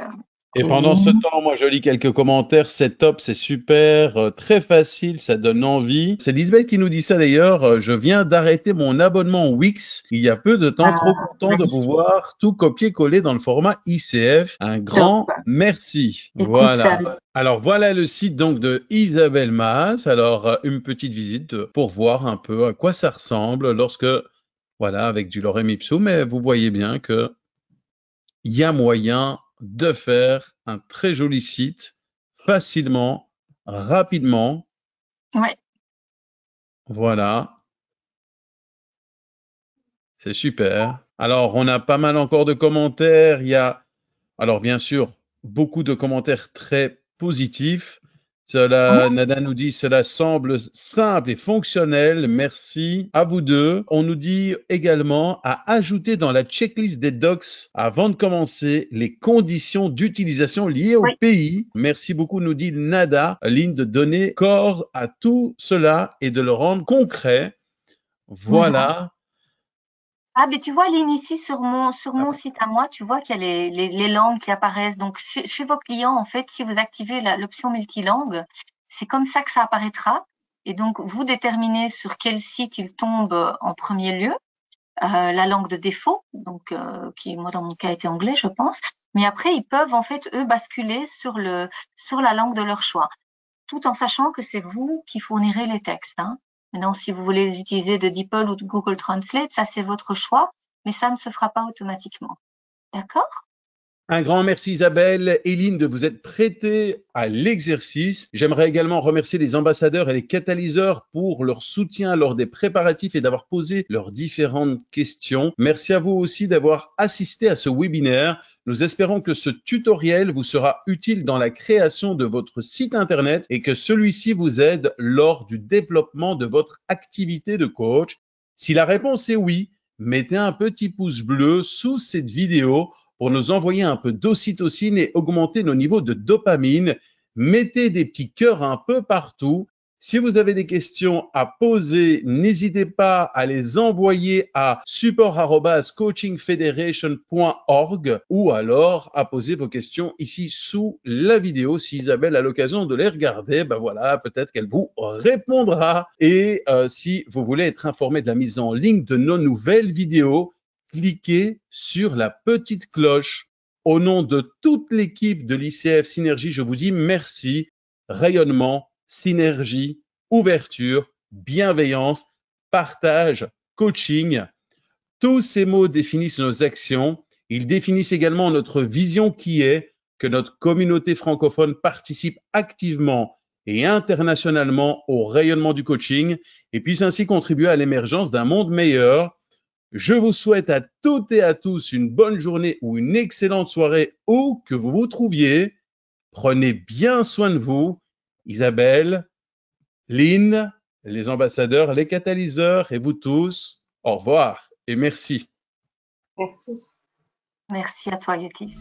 Et pendant ce temps, moi, je lis quelques commentaires. C'est top, c'est super, très facile, ça donne envie. C'est Lisbeth qui nous dit ça d'ailleurs. Je viens d'arrêter mon abonnement Wix il y a peu de temps. Trop content de pouvoir tout copier-coller dans le format ICF. Un grand merci. Voilà. Alors voilà le site donc de Isabelle Maas. Alors une petite visite pour voir un peu à quoi ça ressemble lorsque, voilà, avec du lorem ipsum. Mais vous voyez bien que il y a moyen de faire un très joli site facilement, rapidement. Ouais. Voilà. C'est super. Alors, on a pas mal encore de commentaires. Il y a, alors bien sûr, beaucoup de commentaires très positifs. Nada nous dit, cela semble simple et fonctionnel. Merci à vous deux. On nous dit également à ajouter dans la checklist des docs avant de commencer les conditions d'utilisation liées au pays. Merci beaucoup, nous dit Nada, Lynn, de donner corps à tout cela et de le rendre concret. Voilà. Ah, mais tu vois, Lynn, ici sur mon site à moi, tu vois qu'il y a les langues qui apparaissent. Donc, chez vos clients, en fait, si vous activez l'option multilangue, c'est comme ça que ça apparaîtra. Et donc, vous déterminez sur quel site il tombe en premier lieu, la langue de défaut, donc qui, moi, dans mon cas, était anglais, je pense. Mais après, ils peuvent, en fait, eux, basculer sur la langue de leur choix, tout en sachant que c'est vous qui fournirez les textes, hein. Maintenant, si vous voulez les utiliser de DeepL ou de Google Translate, ça c'est votre choix, mais ça ne se fera pas automatiquement. D'accord? Un grand merci Isabelle, Eline, de vous être prêtée à l'exercice. J'aimerais également remercier les ambassadeurs et les catalyseurs pour leur soutien lors des préparatifs et d'avoir posé leurs différentes questions. Merci à vous aussi d'avoir assisté à ce webinaire. Nous espérons que ce tutoriel vous sera utile dans la création de votre site internet et que celui-ci vous aide lors du développement de votre activité de coach. Si la réponse est oui, mettez un petit pouce bleu sous cette vidéo pour nous envoyer un peu d'ocytocine et augmenter nos niveaux de dopamine. Mettez des petits cœurs un peu partout Si vous avez des questions à poser, n'hésitez pas à les envoyer à support@coachingfederation.org ou alors à poser vos questions ici sous la vidéo. Si Isabelle a l'occasion de les regarder, ben voilà, peut-être qu'elle vous répondra. Et si vous voulez être informé de la mise en ligne de nos nouvelles vidéos, cliquez sur la petite cloche. Au nom de toute l'équipe de l'ICF Synergie, je vous dis merci. Rayonnement, synergie, ouverture, bienveillance, partage, coaching. Tous ces mots définissent nos actions. Ils définissent également notre vision qui est que notre communauté francophone participe activement et internationalement au rayonnement du coaching et puisse ainsi contribuer à l'émergence d'un monde meilleur. Je vous souhaite à toutes et à tous une bonne journée ou une excellente soirée où que vous vous trouviez. Prenez bien soin de vous. Isabelle, Lynn, les ambassadeurs, les catalyseurs et vous tous, au revoir et merci. Merci. Merci à toi, Yotis.